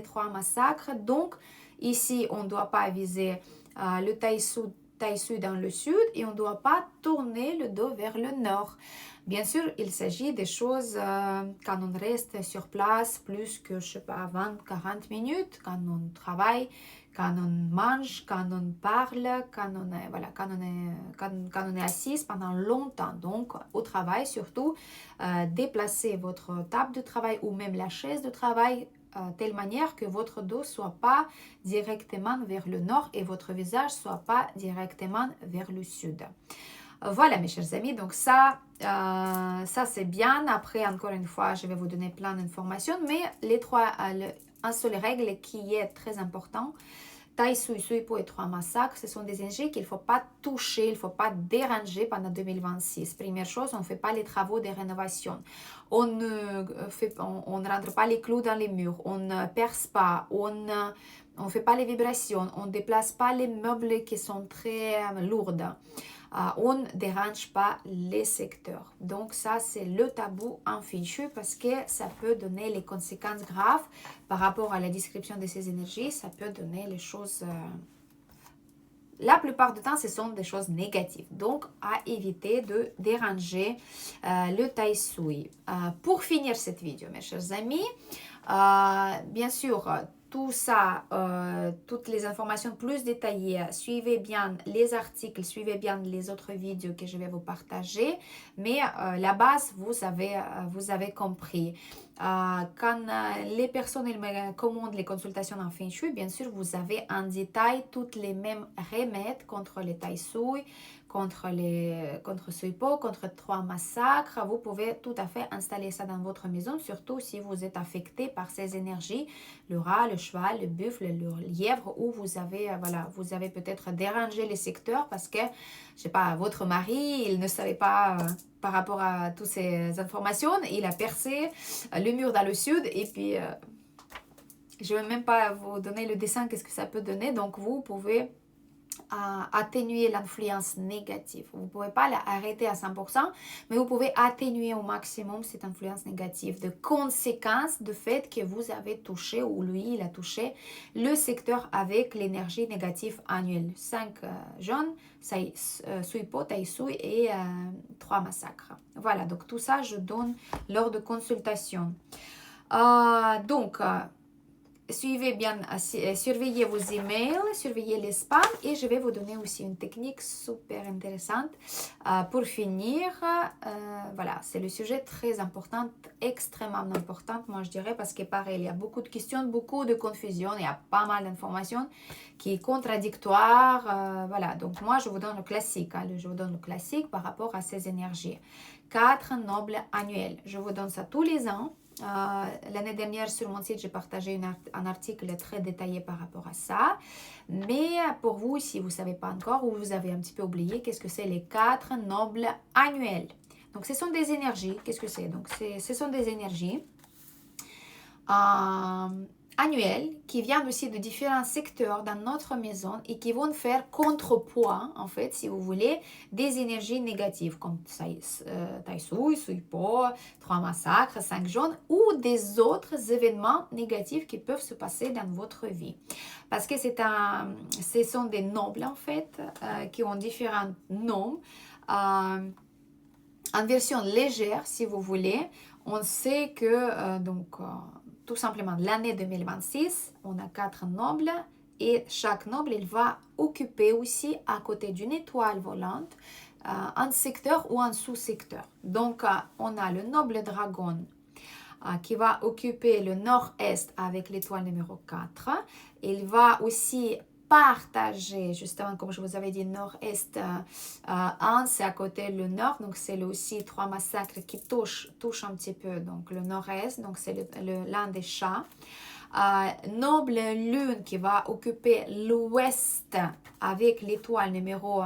3 massacres. Donc, Ici, on ne doit pas viser le Taisui dans le sud et on ne doit pas tourner le dos vers le nord. Bien sûr, il s'agit des choses quand on reste sur place plus que, je sais pas, 20-40 minutes, quand on travaille, quand on mange, quand on parle, quand on est assis pendant longtemps. Donc, au travail, surtout, déplacez votre table de travail ou même la chaise de travail telle manière que votre dos soit pas directement vers le nord et votre visage soit pas directement vers le sud. Voilà mes chers amis, donc ça c'est bien. Après, encore une fois, je vais vous donner plein d'informations, mais un seul règle qui est très important, Taisui, Suipo et 3 massacres, ce sont des énergies qu'il ne faut pas toucher, il ne faut pas déranger pendant 2026. Première chose, on ne fait pas les travaux de rénovation. On ne rentre pas les clous dans les murs, on ne perce pas, on ne fait pas les vibrations, on ne déplace pas les meubles qui sont très lourds. On ne dérange pas les secteurs. Donc ça, c'est le tabou en feng shui parce que ça peut donner les conséquences graves par rapport à la description de ces énergies. Ça peut donner les choses... La plupart du temps, ce sont des choses négatives. Donc, à éviter de déranger le Taisui. Pour finir cette vidéo, mes chers amis, bien sûr, tout ça, toutes les informations plus détaillées, suivez bien les articles, suivez bien les autres vidéos que je vais vous partager. Mais la base, vous avez compris. Quand les personnes me commandent les consultations en Feng Shui, bien sûr, vous avez en détail toutes les mêmes remèdes contre les Taisui, contre Suipo, contre 3 massacres. Vous pouvez tout à fait installer ça dans votre maison, surtout si vous êtes affecté par ces énergies, le rat, le cheval, le buffle, le lièvre, où vous avez peut-être dérangé les secteurs parce que, je sais pas, votre mari, il ne savait pas par rapport à toutes ces informations, il a percé le mur dans le sud et puis je ne vais même pas vous donner le dessin, qu'est-ce que ça peut donner. Donc vous pouvez atténuer l'influence négative. Vous ne pouvez pas l'arrêter à 100%, mais vous pouvez atténuer au maximum cette influence négative de conséquence du fait que vous avez touché, ou lui, il a touché le secteur avec l'énergie négative annuelle. 5 jaunes, Suipo, Taisui et 3 massacres. Voilà, donc tout ça, je donne lors de consultation. Suivez bien, surveillez vos emails, surveillez les spams et je vais vous donner aussi une technique super intéressante. Pour finir, voilà, c'est le sujet très important, extrêmement important, moi je dirais, parce que pareil, il y a beaucoup de questions, beaucoup de confusion, il y a pas mal d'informations qui est contradictoire. Voilà, donc moi je vous donne le classique, je vous donne le classique par rapport à ces énergies. 4 nobles annuels, je vous donne ça tous les ans. L'année dernière sur mon site j'ai partagé un article très détaillé par rapport à ça, mais pour vous, si vous ne savez pas encore ou vous avez un petit peu oublié, qu'est-ce que c'est les 4 nobles annuels? Donc ce sont des énergies. Qu'est-ce que c'est? Donc ce sont des énergies annuelles qui viennent aussi de différents secteurs dans notre maison et qui vont faire contrepoids, en fait, si vous voulez, des énergies négatives comme Taisui, Suipo, 3 massacres, 5 jaunes ou des autres événements négatifs qui peuvent se passer dans votre vie. Parce que ce sont des nobles, en fait, qui ont différents noms. En version légère, si vous voulez, on sait que, tout simplement, l'année 2026, on a 4 nobles et chaque noble, il va occuper aussi à côté d'une étoile volante un secteur ou un sous-secteur. Donc, on a le noble dragon qui va occuper le nord-est avec l'étoile numéro 4. Il va aussi partager, justement, comme je vous avais dit, nord-est 1, c'est à côté le nord, donc c'est aussi 3 massacres qui touchent un petit peu donc le nord-est, donc c'est l'un des chats. Noble lune qui va occuper l'ouest avec l'étoile numéro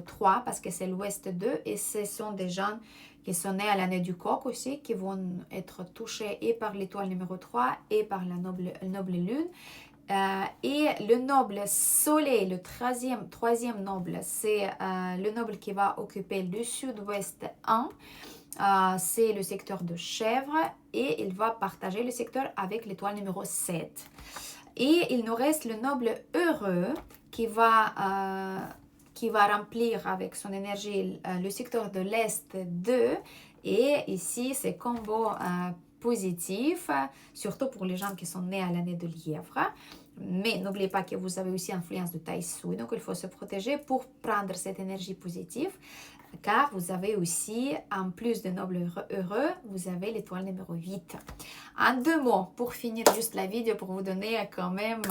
3 parce que c'est l'ouest 2 et ce sont des gens qui sont nés à l'année du coq aussi qui vont être touchés et par l'étoile numéro 3 et par la noble lune. Et le noble soleil, le troisième noble, c'est le noble qui va occuper le sud-ouest 1. C'est le secteur de chèvre et il va partager le secteur avec l'étoile numéro 7. Et il nous reste le noble heureux qui va remplir avec son énergie le secteur de l'Est 2. Et ici, c'est combo positif, surtout pour les gens qui sont nés à l'année de lièvre. Mais n'oubliez pas que vous avez aussi influence de Taïsui, donc il faut se protéger pour prendre cette énergie positive, car vous avez aussi, en plus de noble heureux, vous avez l'étoile numéro 8. En 2 mots, pour finir juste la vidéo, pour vous donner quand même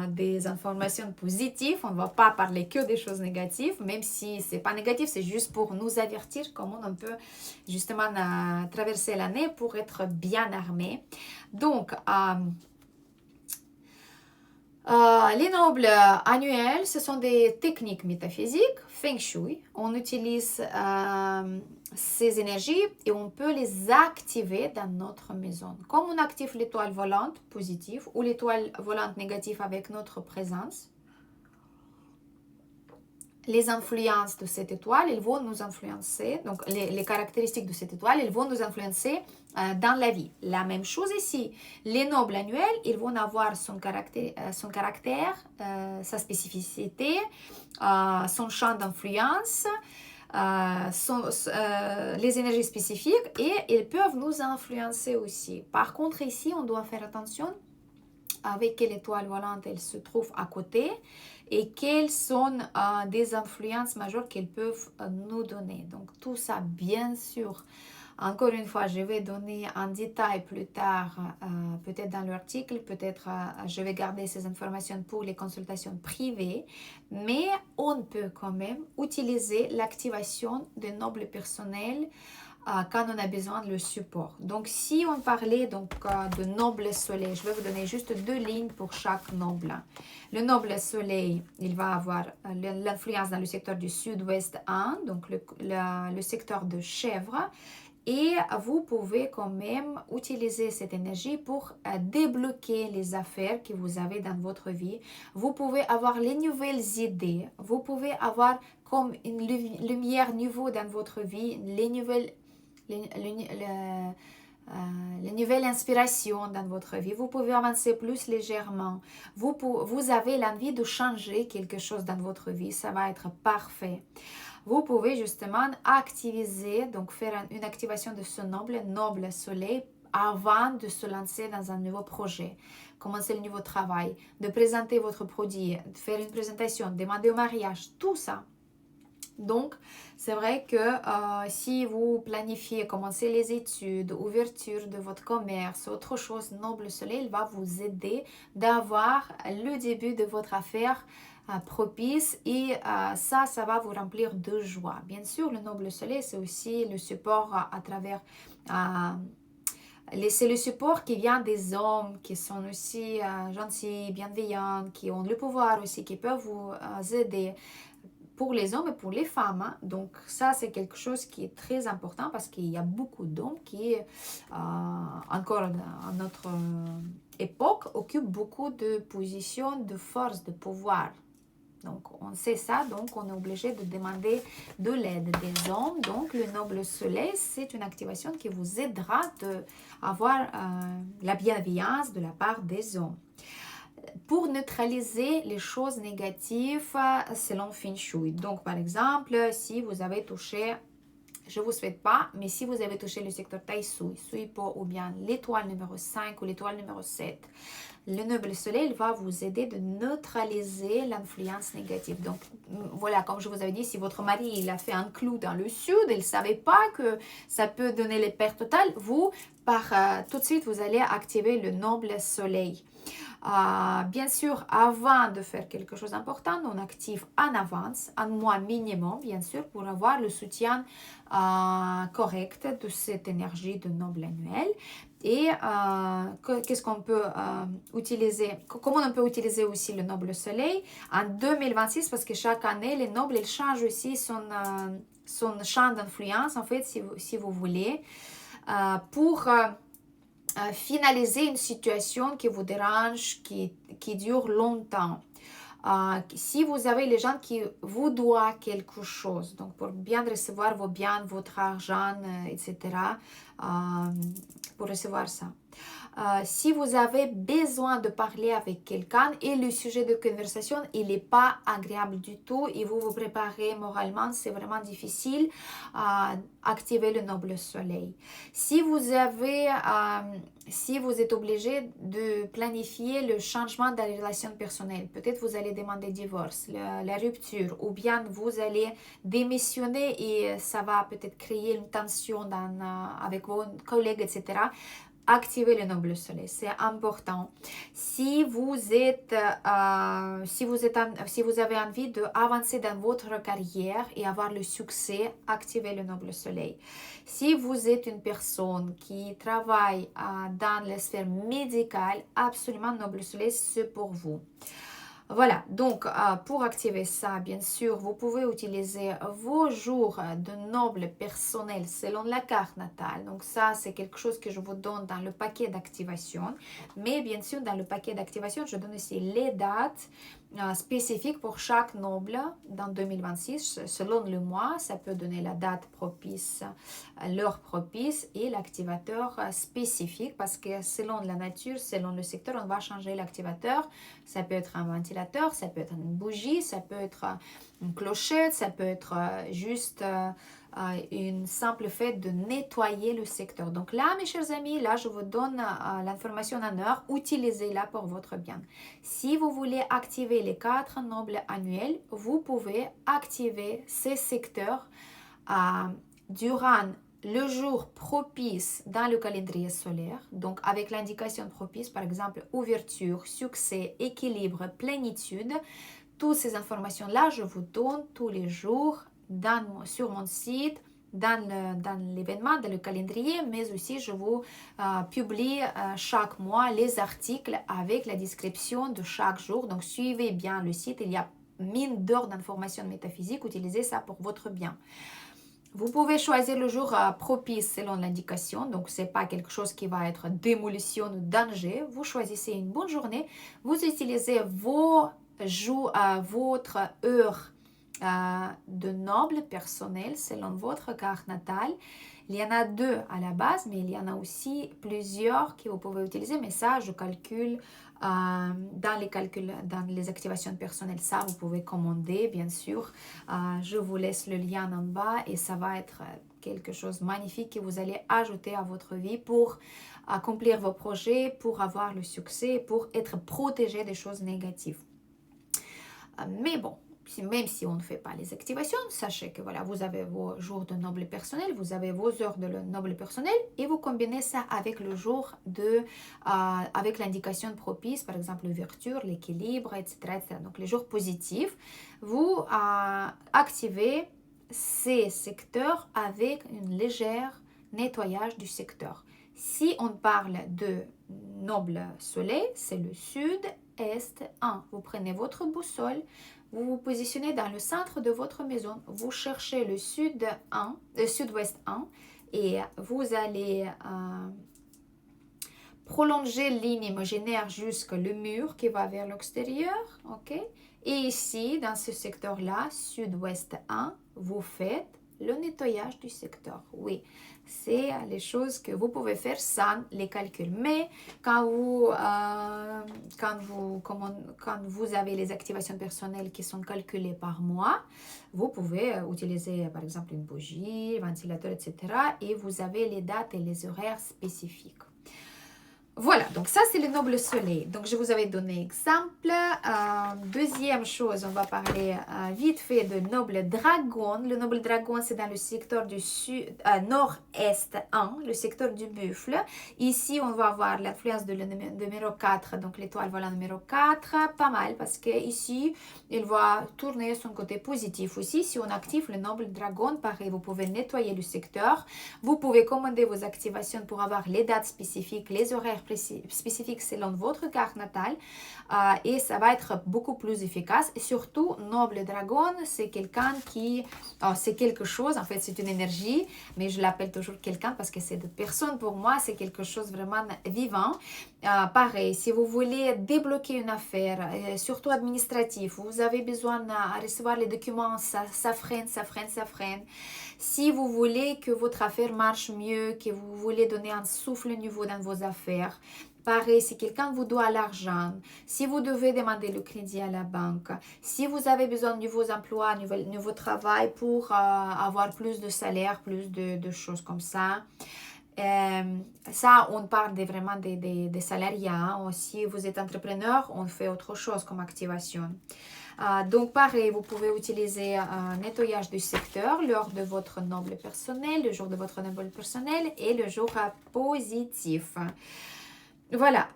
des informations positives, on ne va pas parler que des choses négatives, même si ce n'est pas négatif, c'est juste pour nous avertir comment on peut justement traverser l'année pour être bien armé. Donc, les nobles annuels, ce sont des techniques métaphysiques, Feng Shui. On utilise ces énergies et on peut les activer dans notre maison. Comme on active l'étoile volante positive ou l'étoile volante négative avec notre présence, les influences de cette étoile, elles vont nous influencer, donc les caractéristiques de cette étoile, elles vont nous influencer dans la vie. La même chose ici, les nobles annuels, ils vont avoir son caractère, sa spécificité, son champ d'influence, les énergies spécifiques et ils peuvent nous influencer aussi. Par contre, ici, on doit faire attention avec quelle étoile volante elle se trouve à côté et quelles sont des influences majeures qu'elles peuvent nous donner. Donc tout ça, bien sûr, encore une fois, je vais donner en détail plus tard, peut-être dans l'article, peut-être je vais garder ces informations pour les consultations privées, mais on peut quand même utiliser l'activation de nobles personnels quand on a besoin de le support. Donc, si on parlait donc, de noble soleil, je vais vous donner juste 2 lignes pour chaque noble. Le noble soleil, il va avoir l'influence dans le secteur du sud-ouest 1, donc le secteur de chèvre. Et vous pouvez quand même utiliser cette énergie pour débloquer les affaires que vous avez dans votre vie. Vous pouvez avoir les nouvelles idées. Vous pouvez avoir comme une lumière nouveau dans votre vie, les nouvelles inspirations dans votre vie. Vous pouvez avancer plus légèrement. Vous avez l'envie de changer quelque chose dans votre vie. Ça va être parfait. Vous pouvez justement activer, donc faire une activation de ce noble soleil avant de se lancer dans un nouveau projet, commencer le nouveau travail, de présenter votre produit, de faire une présentation, demander au mariage, tout ça. Donc, c'est vrai que si vous planifiez commencer les études, ouverture de votre commerce, autre chose, noble soleil, il va vous aider d'avoir le début de votre affaire propice et ça va vous remplir de joie. Bien sûr, le noble soleil, c'est aussi le support à travers... c'est le support qui vient des hommes qui sont aussi gentils, bienveillants, qui ont le pouvoir aussi, qui peuvent vous aider pour les hommes et pour les femmes. Hein. Donc ça, c'est quelque chose qui est très important parce qu'il y a beaucoup d'hommes qui, encore à notre époque, occupent beaucoup de positions de force, de pouvoir. Donc, on sait ça, donc on est obligé de demander de l'aide des hommes. Donc, le noble soleil, c'est une activation qui vous aidera à avoir la bienveillance de la part des hommes. Pour neutraliser les choses négatives selon Feng Shui. Donc, par exemple, si vous avez touché, je ne vous souhaite pas, mais si vous avez touché le secteur Taïsui, Suipo ou bien l'étoile numéro 5 ou l'étoile numéro 7, le noble soleil va vous aider de neutraliser l'influence négative. Donc, voilà, comme je vous avais dit, si votre mari il a fait un clou dans le sud, il ne savait pas que ça peut donner les pertes totales, vous, tout de suite, vous allez activer le noble soleil. Bien sûr, avant de faire quelque chose d'important, on active en avance, un mois minimum, bien sûr, pour avoir le soutien correct de cette énergie de noble annuel. Et qu'est-ce qu'on peut utiliser, comment on peut utiliser aussi le noble soleil en 2026, parce que chaque année, les nobles, ils changent aussi son champ d'influence, en fait, si vous voulez, pour... finaliser une situation qui vous dérange, qui dure longtemps. Si vous avez les gens qui vous doivent quelque chose, donc pour bien recevoir vos biens, votre argent, etc., pour recevoir ça. Si vous avez besoin de parler avec quelqu'un et le sujet de conversation, il n'est pas agréable du tout et vous vous préparez moralement, c'est vraiment difficile, activer le noble soleil. Si vous êtes obligé de planifier le changement de la relation personnelle, peut-être vous allez demander divorce, la rupture, ou bien vous allez démissionner et ça va peut-être créer une tension avec vos collègues, etc. Activez le noble soleil, c'est important. Si vous avez envie d'avancer dans votre carrière et avoir le succès, activez le noble soleil. Si vous êtes une personne qui travaille dans la sphère médicale, absolument noble soleil, c'est pour vous. Voilà, donc pour activer ça, bien sûr, vous pouvez utiliser vos jours de noble personnel selon la carte natale. Donc ça, c'est quelque chose que je vous donne dans le paquet d'activation. Mais bien sûr, dans le paquet d'activation, je donne aussi les dates spécifiques pour chaque noble dans 2026. Selon le mois, ça peut donner la date propice, l'heure propice et l'activateur spécifique parce que selon la nature, selon le secteur, on va changer l'activateur. Ça peut être un ventilateur, ça peut être une bougie, ça peut être une clochette, ça peut être juste une simple fait de nettoyer le secteur. Donc là, mes chers amis, là, je vous donne l'information en heure. Utilisez-la pour votre bien. Si vous voulez activer les 4 nobles annuels, vous pouvez activer ces secteurs durant le jour propice dans le calendrier solaire, donc avec l'indication propice, par exemple, ouverture, succès, équilibre, plénitude. Toutes ces informations-là, je vous donne tous les jours sur mon site, dans l'événement, dans le calendrier, mais aussi je vous publie chaque mois les articles avec la description de chaque jour. Donc, suivez bien le site, il y a mine d'or d'informations métaphysiques, utilisez ça pour votre bien. Vous pouvez choisir le jour propice selon l'indication, donc ce n'est pas quelque chose qui va être démolition ou danger. Vous choisissez une bonne journée, vous utilisez votre heure de noble personnel selon votre carte natale. Il y en a 2 à la base, mais il y en a aussi plusieurs que vous pouvez utiliser, mais ça, je calcule dans les activations personnelles. Ça, vous pouvez commander, bien sûr. Je vous laisse le lien en bas et ça va être quelque chose de magnifique que vous allez ajouter à votre vie pour accomplir vos projets, pour avoir le succès, pour être protégé des choses négatives. Mais bon, même si on ne fait pas les activations, sachez que voilà, vous avez vos jours de noble personnel, vous avez vos heures de noble personnel et vous combinez ça avec le jour avec l'indication propice, par exemple l'ouverture, l'équilibre, etc., etc. Donc les jours positifs, vous activez ces secteurs avec un léger nettoyage du secteur. Si on parle de noble soleil, c'est le sud-est 1. Vous prenez votre boussole, vous vous positionnez dans le centre de votre maison, vous cherchez le sud-ouest 1 et vous allez prolonger ligne imaginaire jusqu'au mur qui va vers l'extérieur, ok? Et ici, dans ce secteur-là, sud-ouest 1, vous faites le nettoyage du secteur. Oui, c'est les choses que vous pouvez faire sans les calculs. Mais quand vous avez les activations personnelles qui sont calculées par mois, vous pouvez utiliser par exemple une bougie, ventilateur, etc. Et vous avez les dates et les horaires spécifiques. Voilà, donc ça c'est le noble soleil. Donc je vous avais donné exemple. Deuxième chose, on va parler vite fait de noble dragon. Le noble dragon, c'est dans le secteur du nord-est 1, le secteur du buffle. Ici, on va avoir l'influence de le numéro 4, donc l'étoile volant numéro 4. Pas mal parce que ici, il va tourner son côté positif aussi. Si on active le noble dragon, pareil, vous pouvez nettoyer le secteur. Vous pouvez commander vos activations pour avoir les dates spécifiques, les horaires spécifique selon votre carte natale et ça va être beaucoup plus efficace. Et surtout, Noble Dragon, c'est quelqu'un qui... c'est quelque chose, en fait, c'est une énergie, mais je l'appelle toujours quelqu'un parce que c'est de personne pour moi, c'est quelque chose vraiment vivant. Pareil, si vous voulez débloquer une affaire, surtout administrative, vous avez besoin de recevoir les documents, ça freine. Si vous voulez que votre affaire marche mieux, que vous voulez donner un souffle nouveau dans vos affaires, pareil, si quelqu'un vous doit l'argent, si vous devez demander le crédit à la banque, si vous avez besoin de nouveaux emplois, nouveau travail pour avoir plus de salaire, plus de choses comme ça. Ça, on parle vraiment des salariats. Si vous êtes entrepreneur, on fait autre chose comme activation. Donc, pareil, vous pouvez utiliser un nettoyage du secteur lors de votre noble personnel, le jour de votre noble personnel et le jour positif. Voilà,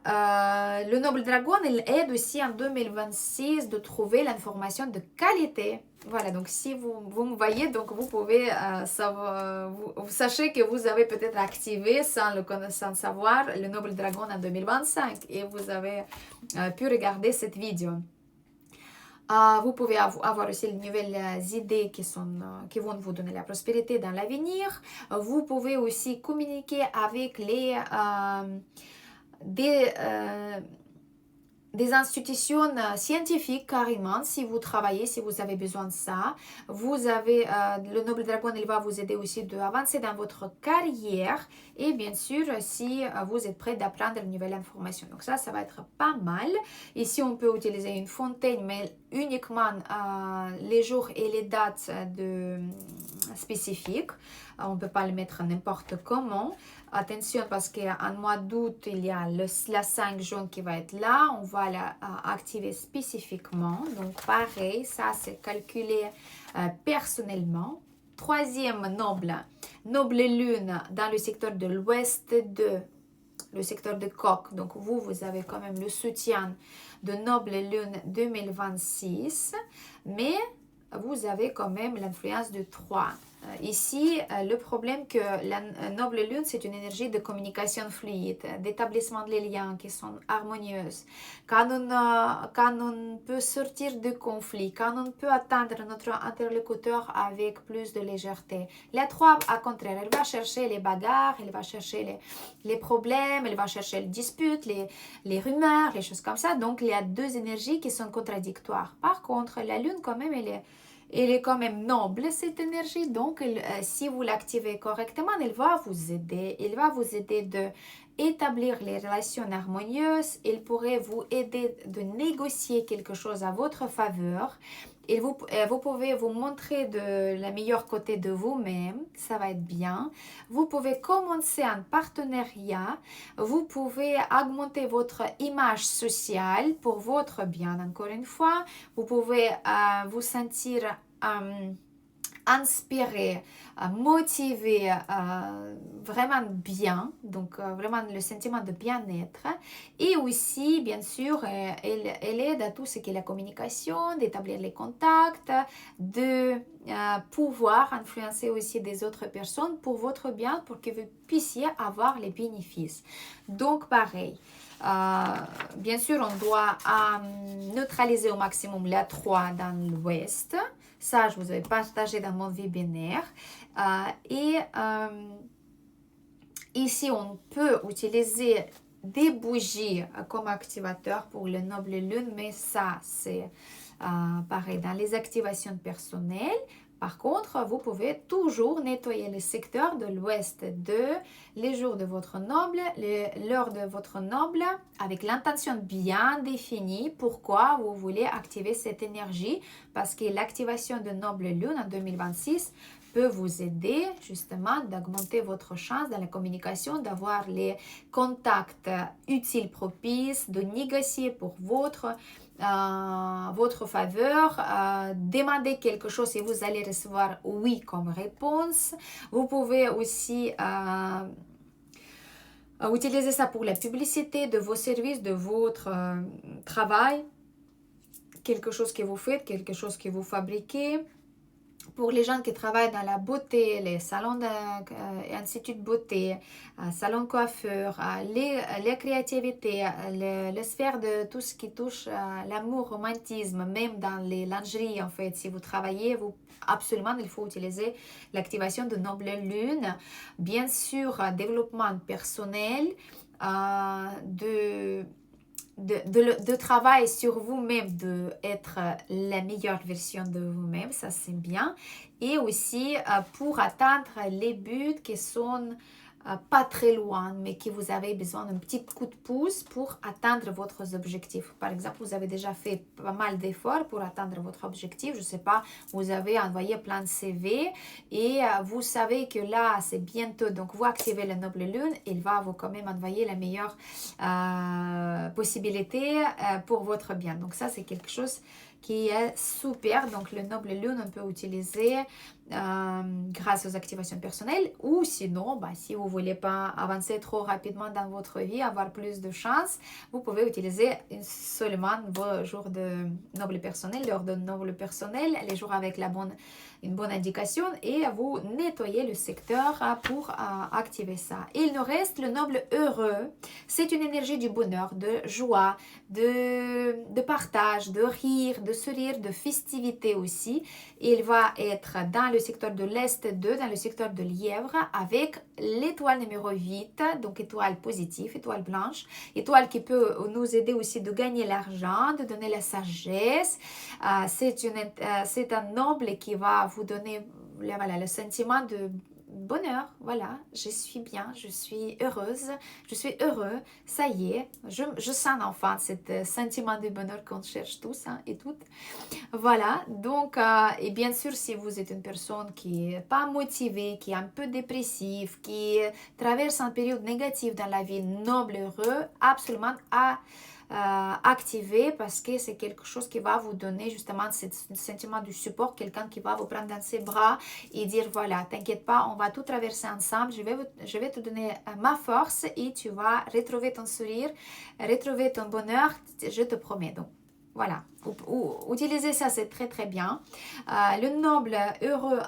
le Noble Dragon, il aide aussi en 2026 de trouver l'information de qualité. Voilà, donc si vous me voyez, donc vous pouvez savoir, vous sachez que vous avez peut-être activé sans le savoir le Noble Dragon en 2025 et vous avez pu regarder cette vidéo. Vous pouvez avoir aussi de nouvelles idées qui vont vous donner la prospérité dans l'avenir. Vous pouvez aussi communiquer avec des institutions scientifiques carrément, si vous travaillez, si vous avez besoin de ça. Vous avez, le Noble Dragon, il va vous aider aussi d'avancer dans votre carrière et bien sûr, si vous êtes prêt d'apprendre une nouvelle information. Donc ça va être pas mal. Ici, on peut utiliser une fontaine, mais uniquement les jours et les dates spécifiques. On ne peut pas le mettre n'importe comment. Attention parce qu'en mois d'août, il y a la 5 jaune qui va être là. On va l'activer spécifiquement. Donc, pareil, ça, c'est calculé personnellement. Troisième noble lune dans le secteur de l'ouest le secteur de coq. Donc, vous avez quand même le soutien de noble lune 2026. Mais vous avez quand même l'influence de 3. Ici, le problème que la noble lune, c'est une énergie de communication fluide, d'établissement des liens qui sont harmonieuses. Quand on peut sortir de conflit, quand on peut atteindre notre interlocuteur avec plus de légèreté. La 3, à contraire, elle va chercher les bagarres, elle va chercher les problèmes, elle va chercher les disputes, les rumeurs, les choses comme ça. Donc, il y a deux énergies qui sont contradictoires. Par contre, la lune, quand même, elle est quand même noble, cette énergie. Donc, si vous l'activez correctement, elle va vous aider. Elle va vous aider d'établir les relations harmonieuses. Elle pourrait vous aider de négocier quelque chose à votre faveur. Et vous pouvez vous montrer de la meilleure côté de vous-même. Ça va être bien. Vous pouvez commencer un partenariat. Vous pouvez augmenter votre image sociale pour votre bien. Encore une fois, vous pouvez vous sentir inspiré, motivé, vraiment bien, donc vraiment le sentiment de bien-être. Et aussi, bien sûr, elle aide à tout ce qui est la communication, d'établir les contacts, de pouvoir influencer aussi des autres personnes pour votre bien, pour que vous puissiez avoir les bénéfices. Donc, pareil. Bien sûr, on doit neutraliser au maximum la 3 dans l'ouest. Ça, je vous avais partagé dans mon webinaire. Ici, on peut utiliser des bougies comme activateur pour le noble lune, mais ça, c'est pareil dans les activations personnelles. Par contre, vous pouvez toujours nettoyer le secteur de l'ouest les jours de votre noble, l'heure de votre noble, avec l'intention bien définie. Pourquoi vous voulez activer cette énergie? Parce que l'activation de noble lune en 2026 peut vous aider justement d'augmenter votre chance dans la communication, d'avoir les contacts utiles propices, de négocier pour votre faveur, demandez quelque chose et vous allez recevoir oui comme réponse. Vous pouvez aussi utiliser ça pour la publicité de vos services, de votre travail, quelque chose que vous faites, quelque chose que vous fabriquez. Pour les gens qui travaillent dans la beauté, les salons instituts de beauté, salons de coiffure, les créativités, les sphères de tout ce qui touche l'amour, romantisme, même dans les lingeries en fait, si vous travaillez, absolument il faut utiliser l'activation de noble lune. Bien sûr, développement personnel, de travail sur vous-même, d'être la meilleure version de vous-même, ça c'est bien. Et aussi pour atteindre les buts qui sont pas très loin, mais que vous avez besoin d'un petit coup de pouce pour atteindre votre objectif. Par exemple, vous avez déjà fait pas mal d'efforts pour atteindre votre objectif. Je ne sais pas, vous avez envoyé plein de CV et vous savez que là, c'est bientôt. Donc, vous activez la noble lune, il va vous quand même envoyer la meilleure possibilité pour votre bien. Donc, ça, c'est quelque chose qui est super. Donc, le noble lune, on peut utiliser grâce aux activations personnelles, ou sinon, si vous ne voulez pas avancer trop rapidement dans votre vie, avoir plus de chance, vous pouvez utiliser seulement vos jours de noble personnel, l'heure de noble personnel, les jours avec une bonne indication, et vous nettoyez le secteur pour activer ça. Et il nous reste le noble heureux. C'est une énergie du bonheur, de joie, de partage, de rire, de sourire, de festivité aussi. Il va être dans le secteur de l'Est 2, dans le secteur de Lièvre, avec l'étoile numéro 8, donc étoile positive, étoile blanche, étoile qui peut nous aider aussi de gagner l'argent, de donner la sagesse. C'est un noble qui va vous donner le sentiment de bonheur, voilà, je suis bien, je suis heureuse, je suis heureux, ça y est, je sens enfin ce sentiment de bonheur qu'on cherche tous et toutes. Voilà, donc, et bien sûr, si vous êtes une personne qui n'est pas motivée, qui est un peu dépressive, qui traverse une période négative dans la vie, noble, heureux, absolument activer, parce que c'est quelque chose qui va vous donner justement ce sentiment du support, quelqu'un qui va vous prendre dans ses bras et dire voilà, t'inquiète pas, on va tout traverser ensemble, je vais te donner ma force et tu vas retrouver ton sourire, retrouver ton bonheur, je te promets. Donc voilà, utiliser ça, c'est très très bien. Le noble heureux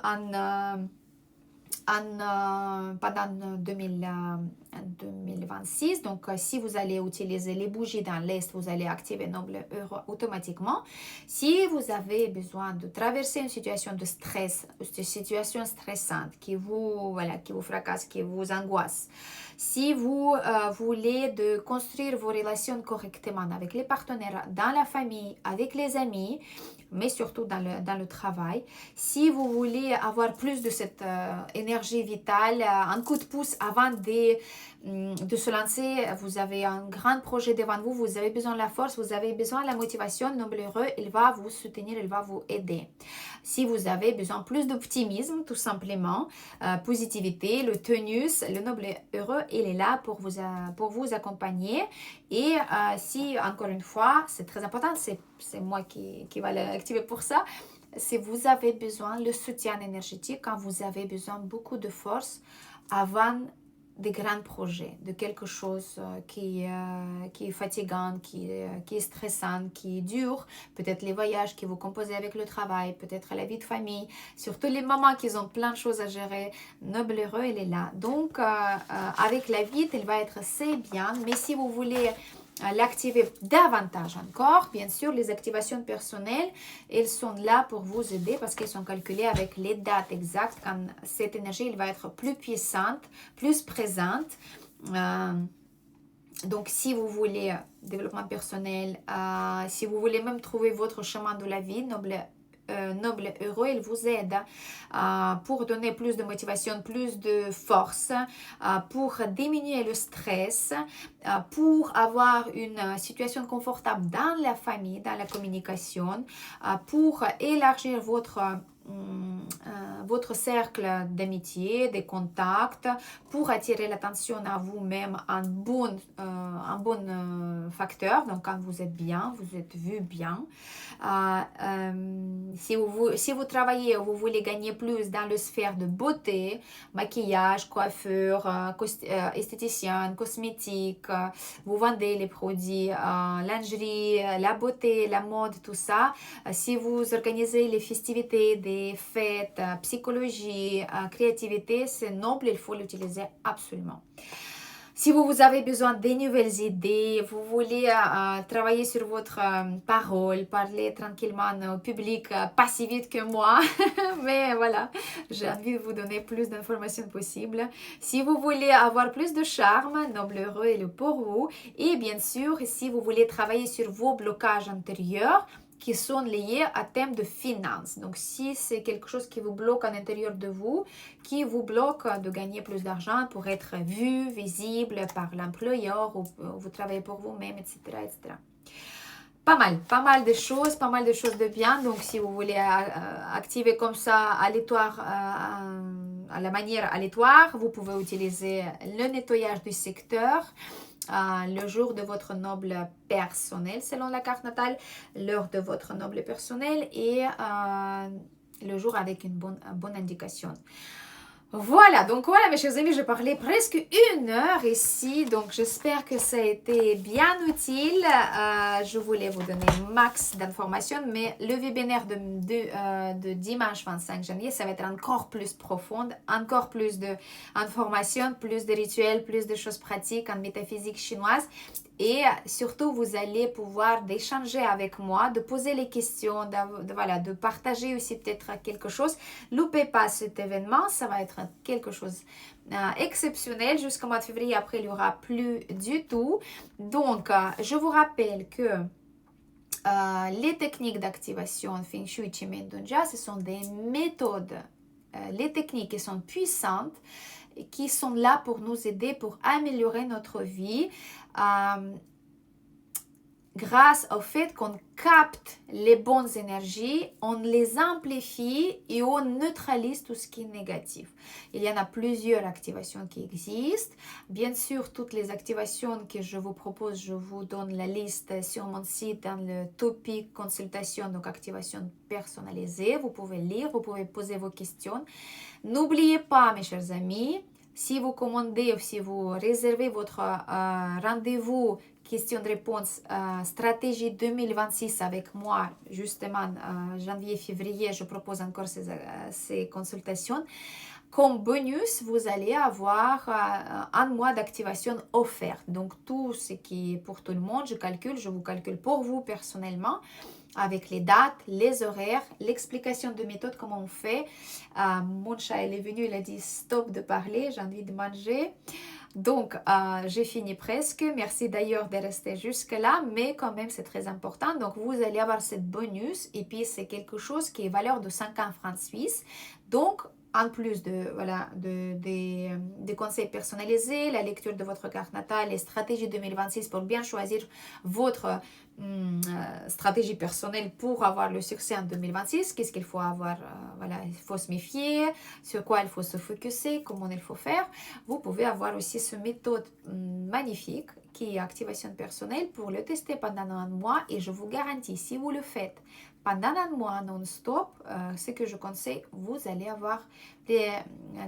pendant 2026. Donc, si vous allez utiliser les bougies dans l'Est, vous allez activer noble heureux automatiquement. Si vous avez besoin de traverser une situation de stress, une situation stressante qui vous fracasse, qui vous angoisse, si vous voulez de construire vos relations correctement avec les partenaires, dans la famille, avec les amis, mais surtout dans le travail, si vous voulez avoir plus de cette énergie vitale, un coup de pouce avant de se lancer, vous avez un grand projet devant vous, vous avez besoin de la force, vous avez besoin de la motivation, noble heureux, il va vous soutenir, il va vous aider. Si vous avez besoin plus d'optimisme, tout simplement, positivité, le tonus, le noble heureux, il est là pour vous accompagner. Et si, encore une fois, c'est très important, c'est moi qui va l'activer pour ça, si vous avez besoin de soutien énergétique, quand vous avez besoin beaucoup de force avant des grands projets, de quelque chose qui est fatigant, qui est stressant, qui est dur, peut-être les voyages qui vous composez avec le travail, peut-être la vie de famille, surtout les mamans qui ont plein de choses à gérer, noble heureux, il est là. Donc, avec la vie, il va être assez bien, mais si vous voulez l'activer davantage encore, bien sûr, les activations personnelles, elles sont là pour vous aider parce qu'elles sont calculées avec les dates exactes quand cette énergie elle va être plus puissante, plus présente. Donc, si vous voulez développement personnel, si vous voulez même trouver votre chemin de la vie, noble heureux, il vous aide pour donner plus de motivation, plus de force, pour diminuer le stress, pour avoir une situation confortable dans la famille, dans la communication, pour élargir votre cercle d'amitié, des contacts, pour attirer l'attention à vous-même, un bon facteur. Donc, quand vous êtes bien, vous êtes vu bien. Si vous travaillez, vous voulez gagner plus dans la sphère de beauté, maquillage, coiffure, esthéticienne, cosmétique, vous vendez les produits, lingerie, la beauté, la mode, tout ça. Si vous organisez les festivités, santé, fête, psychologie, créativité, c'est noble, il faut l'utiliser absolument. Si vous avez besoin de nouvelles idées, vous voulez travailler sur votre parole, parler tranquillement au public, pas si vite que moi, mais voilà, j'ai envie de vous donner plus d'informations possibles. Si vous voulez avoir plus de charme, Noble Heureux est le pour vous. Et bien sûr, si vous voulez travailler sur vos blocages intérieurs, qui sont liés à thème de finances. Donc, si c'est quelque chose qui vous bloque à l'intérieur de vous, qui vous bloque de gagner plus d'argent pour être vu, visible par l'employeur ou vous travaillez pour vous-même, etc., etc. Pas mal de choses de bien. Donc, si vous voulez activer comme ça aléatoire, à la manière aléatoire, vous pouvez utiliser le nettoyage du secteur, le jour de votre noble personnel selon la carte natale, l'heure de votre noble personnel et le jour avec une bonne indication. Voilà, donc voilà mes chers amis, je parlais presque 1 heure ici, donc j'espère que ça a été bien utile. Je voulais vous donner max d'informations, mais le webinaire de dimanche 25 janvier, ça va être encore plus profonde, encore plus d'informations, plus de rituels, plus de choses pratiques en métaphysique chinoise. Et surtout, vous allez pouvoir échanger avec moi, de poser les questions, de partager aussi peut-être quelque chose. Loupez pas cet événement, ça va être quelque chose exceptionnel. Jusqu'au mois de février, après, il n'y aura plus du tout. Donc, je vous rappelle que les techniques d'activation Feng Shui, Qigong, Dongjia, ce sont des méthodes, les techniques qui sont puissantes, qui sont là pour nous aider, pour améliorer notre vie, grâce au fait qu'on capte les bonnes énergies, on les amplifie et on neutralise tout ce qui est négatif. Il y en a plusieurs activations qui existent. Bien sûr, toutes les activations que je vous propose, je vous donne la liste sur mon site dans le topic consultation, donc activation personnalisée. Vous pouvez lire, vous pouvez poser vos questions. N'oubliez pas, mes chers amis, si vous commandez ou si vous réservez votre rendez-vous question-réponse stratégie 2026 avec moi, justement, janvier-février, je propose encore ces consultations. Comme bonus, vous allez avoir 1 mois d'activation offerte. Donc, tout ce qui est pour tout le monde, je vous calcule pour vous personnellement, avec les dates, les horaires, l'explication de méthode, comment on fait. Mon chat, il est venu, il a dit stop de parler, j'ai envie de manger. Donc, j'ai fini presque. Merci d'ailleurs de rester jusque-là, mais quand même, c'est très important. Donc, vous allez avoir cette bonus et puis c'est quelque chose qui est valeur de 50 francs suisses. Donc, en plus des conseils personnalisés, la lecture de votre carte natale, les stratégies 2026 pour bien choisir votre stratégie personnelle pour avoir le succès en 2026, qu'est-ce qu'il faut avoir, il faut se méfier, sur quoi il faut se focuser, comment il faut faire. Vous pouvez avoir aussi cette méthode magnifique qui est activation personnelle pour le tester pendant 1 mois et je vous garantis, si vous le faites pendant 1 mois non-stop, ce que je conseille, vous allez avoir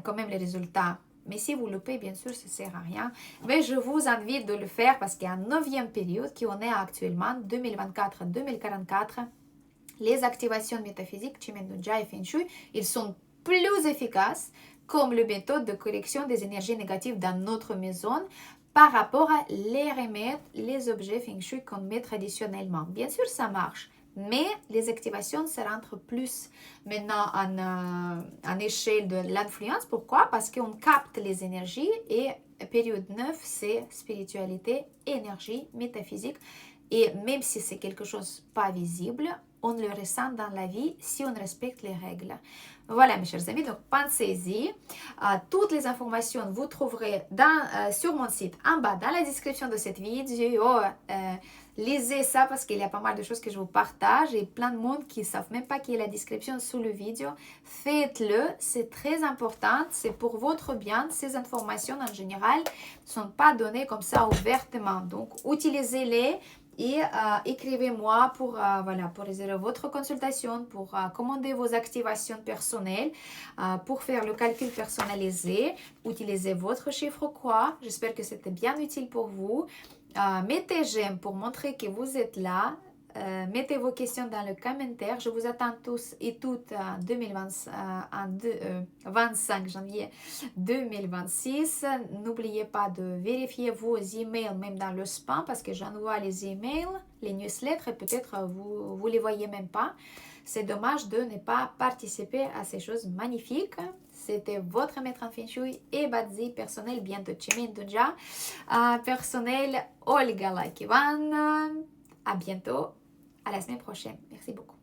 quand même les résultats. Mais si vous loupez, bien sûr, ça ne sert à rien. Mais je vous invite de le faire parce qu'il y a une 9e période qui en est actuellement, 2024-2044. Les activations métaphysiques, Qigong, Dongjia et Feng Shui, ils sont plus efficaces comme la méthode de correction des énergies négatives dans notre maison par rapport à les remèdes, les objets Feng Shui qu'on met traditionnellement. Bien sûr, ça marche. Mais les activations se rentrent plus maintenant en échelle de l'influence. Pourquoi? Parce qu'on capte les énergies et période 9, c'est spiritualité, énergie, métaphysique. Et même si c'est quelque chose pas visible, on le ressent dans la vie si on respecte les règles. Voilà mes chers amis, donc pensez-y. Toutes les informations vous trouverez sur mon site en bas dans la description de cette vidéo. Lisez ça parce qu'il y a pas mal de choses que je vous partage et plein de monde qui ne savent même pas qu'il y a la description sous le vidéo. Faites-le, c'est très important, c'est pour votre bien. Ces informations en général ne sont pas données comme ça ouvertement. Donc utilisez-les. Et écrivez-moi pour réserver votre consultation, pour commander vos activations personnelles, pour faire le calcul personnalisé. Utilisez votre chiffre quoi. J'espère que c'était bien utile pour vous. Mettez j'aime pour montrer que vous êtes là. Mettez vos questions dans le commentaire. Je vous attends tous et toutes en 25 janvier 2026. N'oubliez pas de vérifier vos emails, même dans le spam, parce que j'envoie les emails, les newsletters, et peut-être vous ne les voyez même pas. C'est dommage de ne pas participer à ces choses magnifiques. C'était votre maître en Feng Shui et Badzi personnel, bientôt Chimin Dunja, personnel Olga Laikivan. À bientôt, à la semaine prochaine. Merci beaucoup.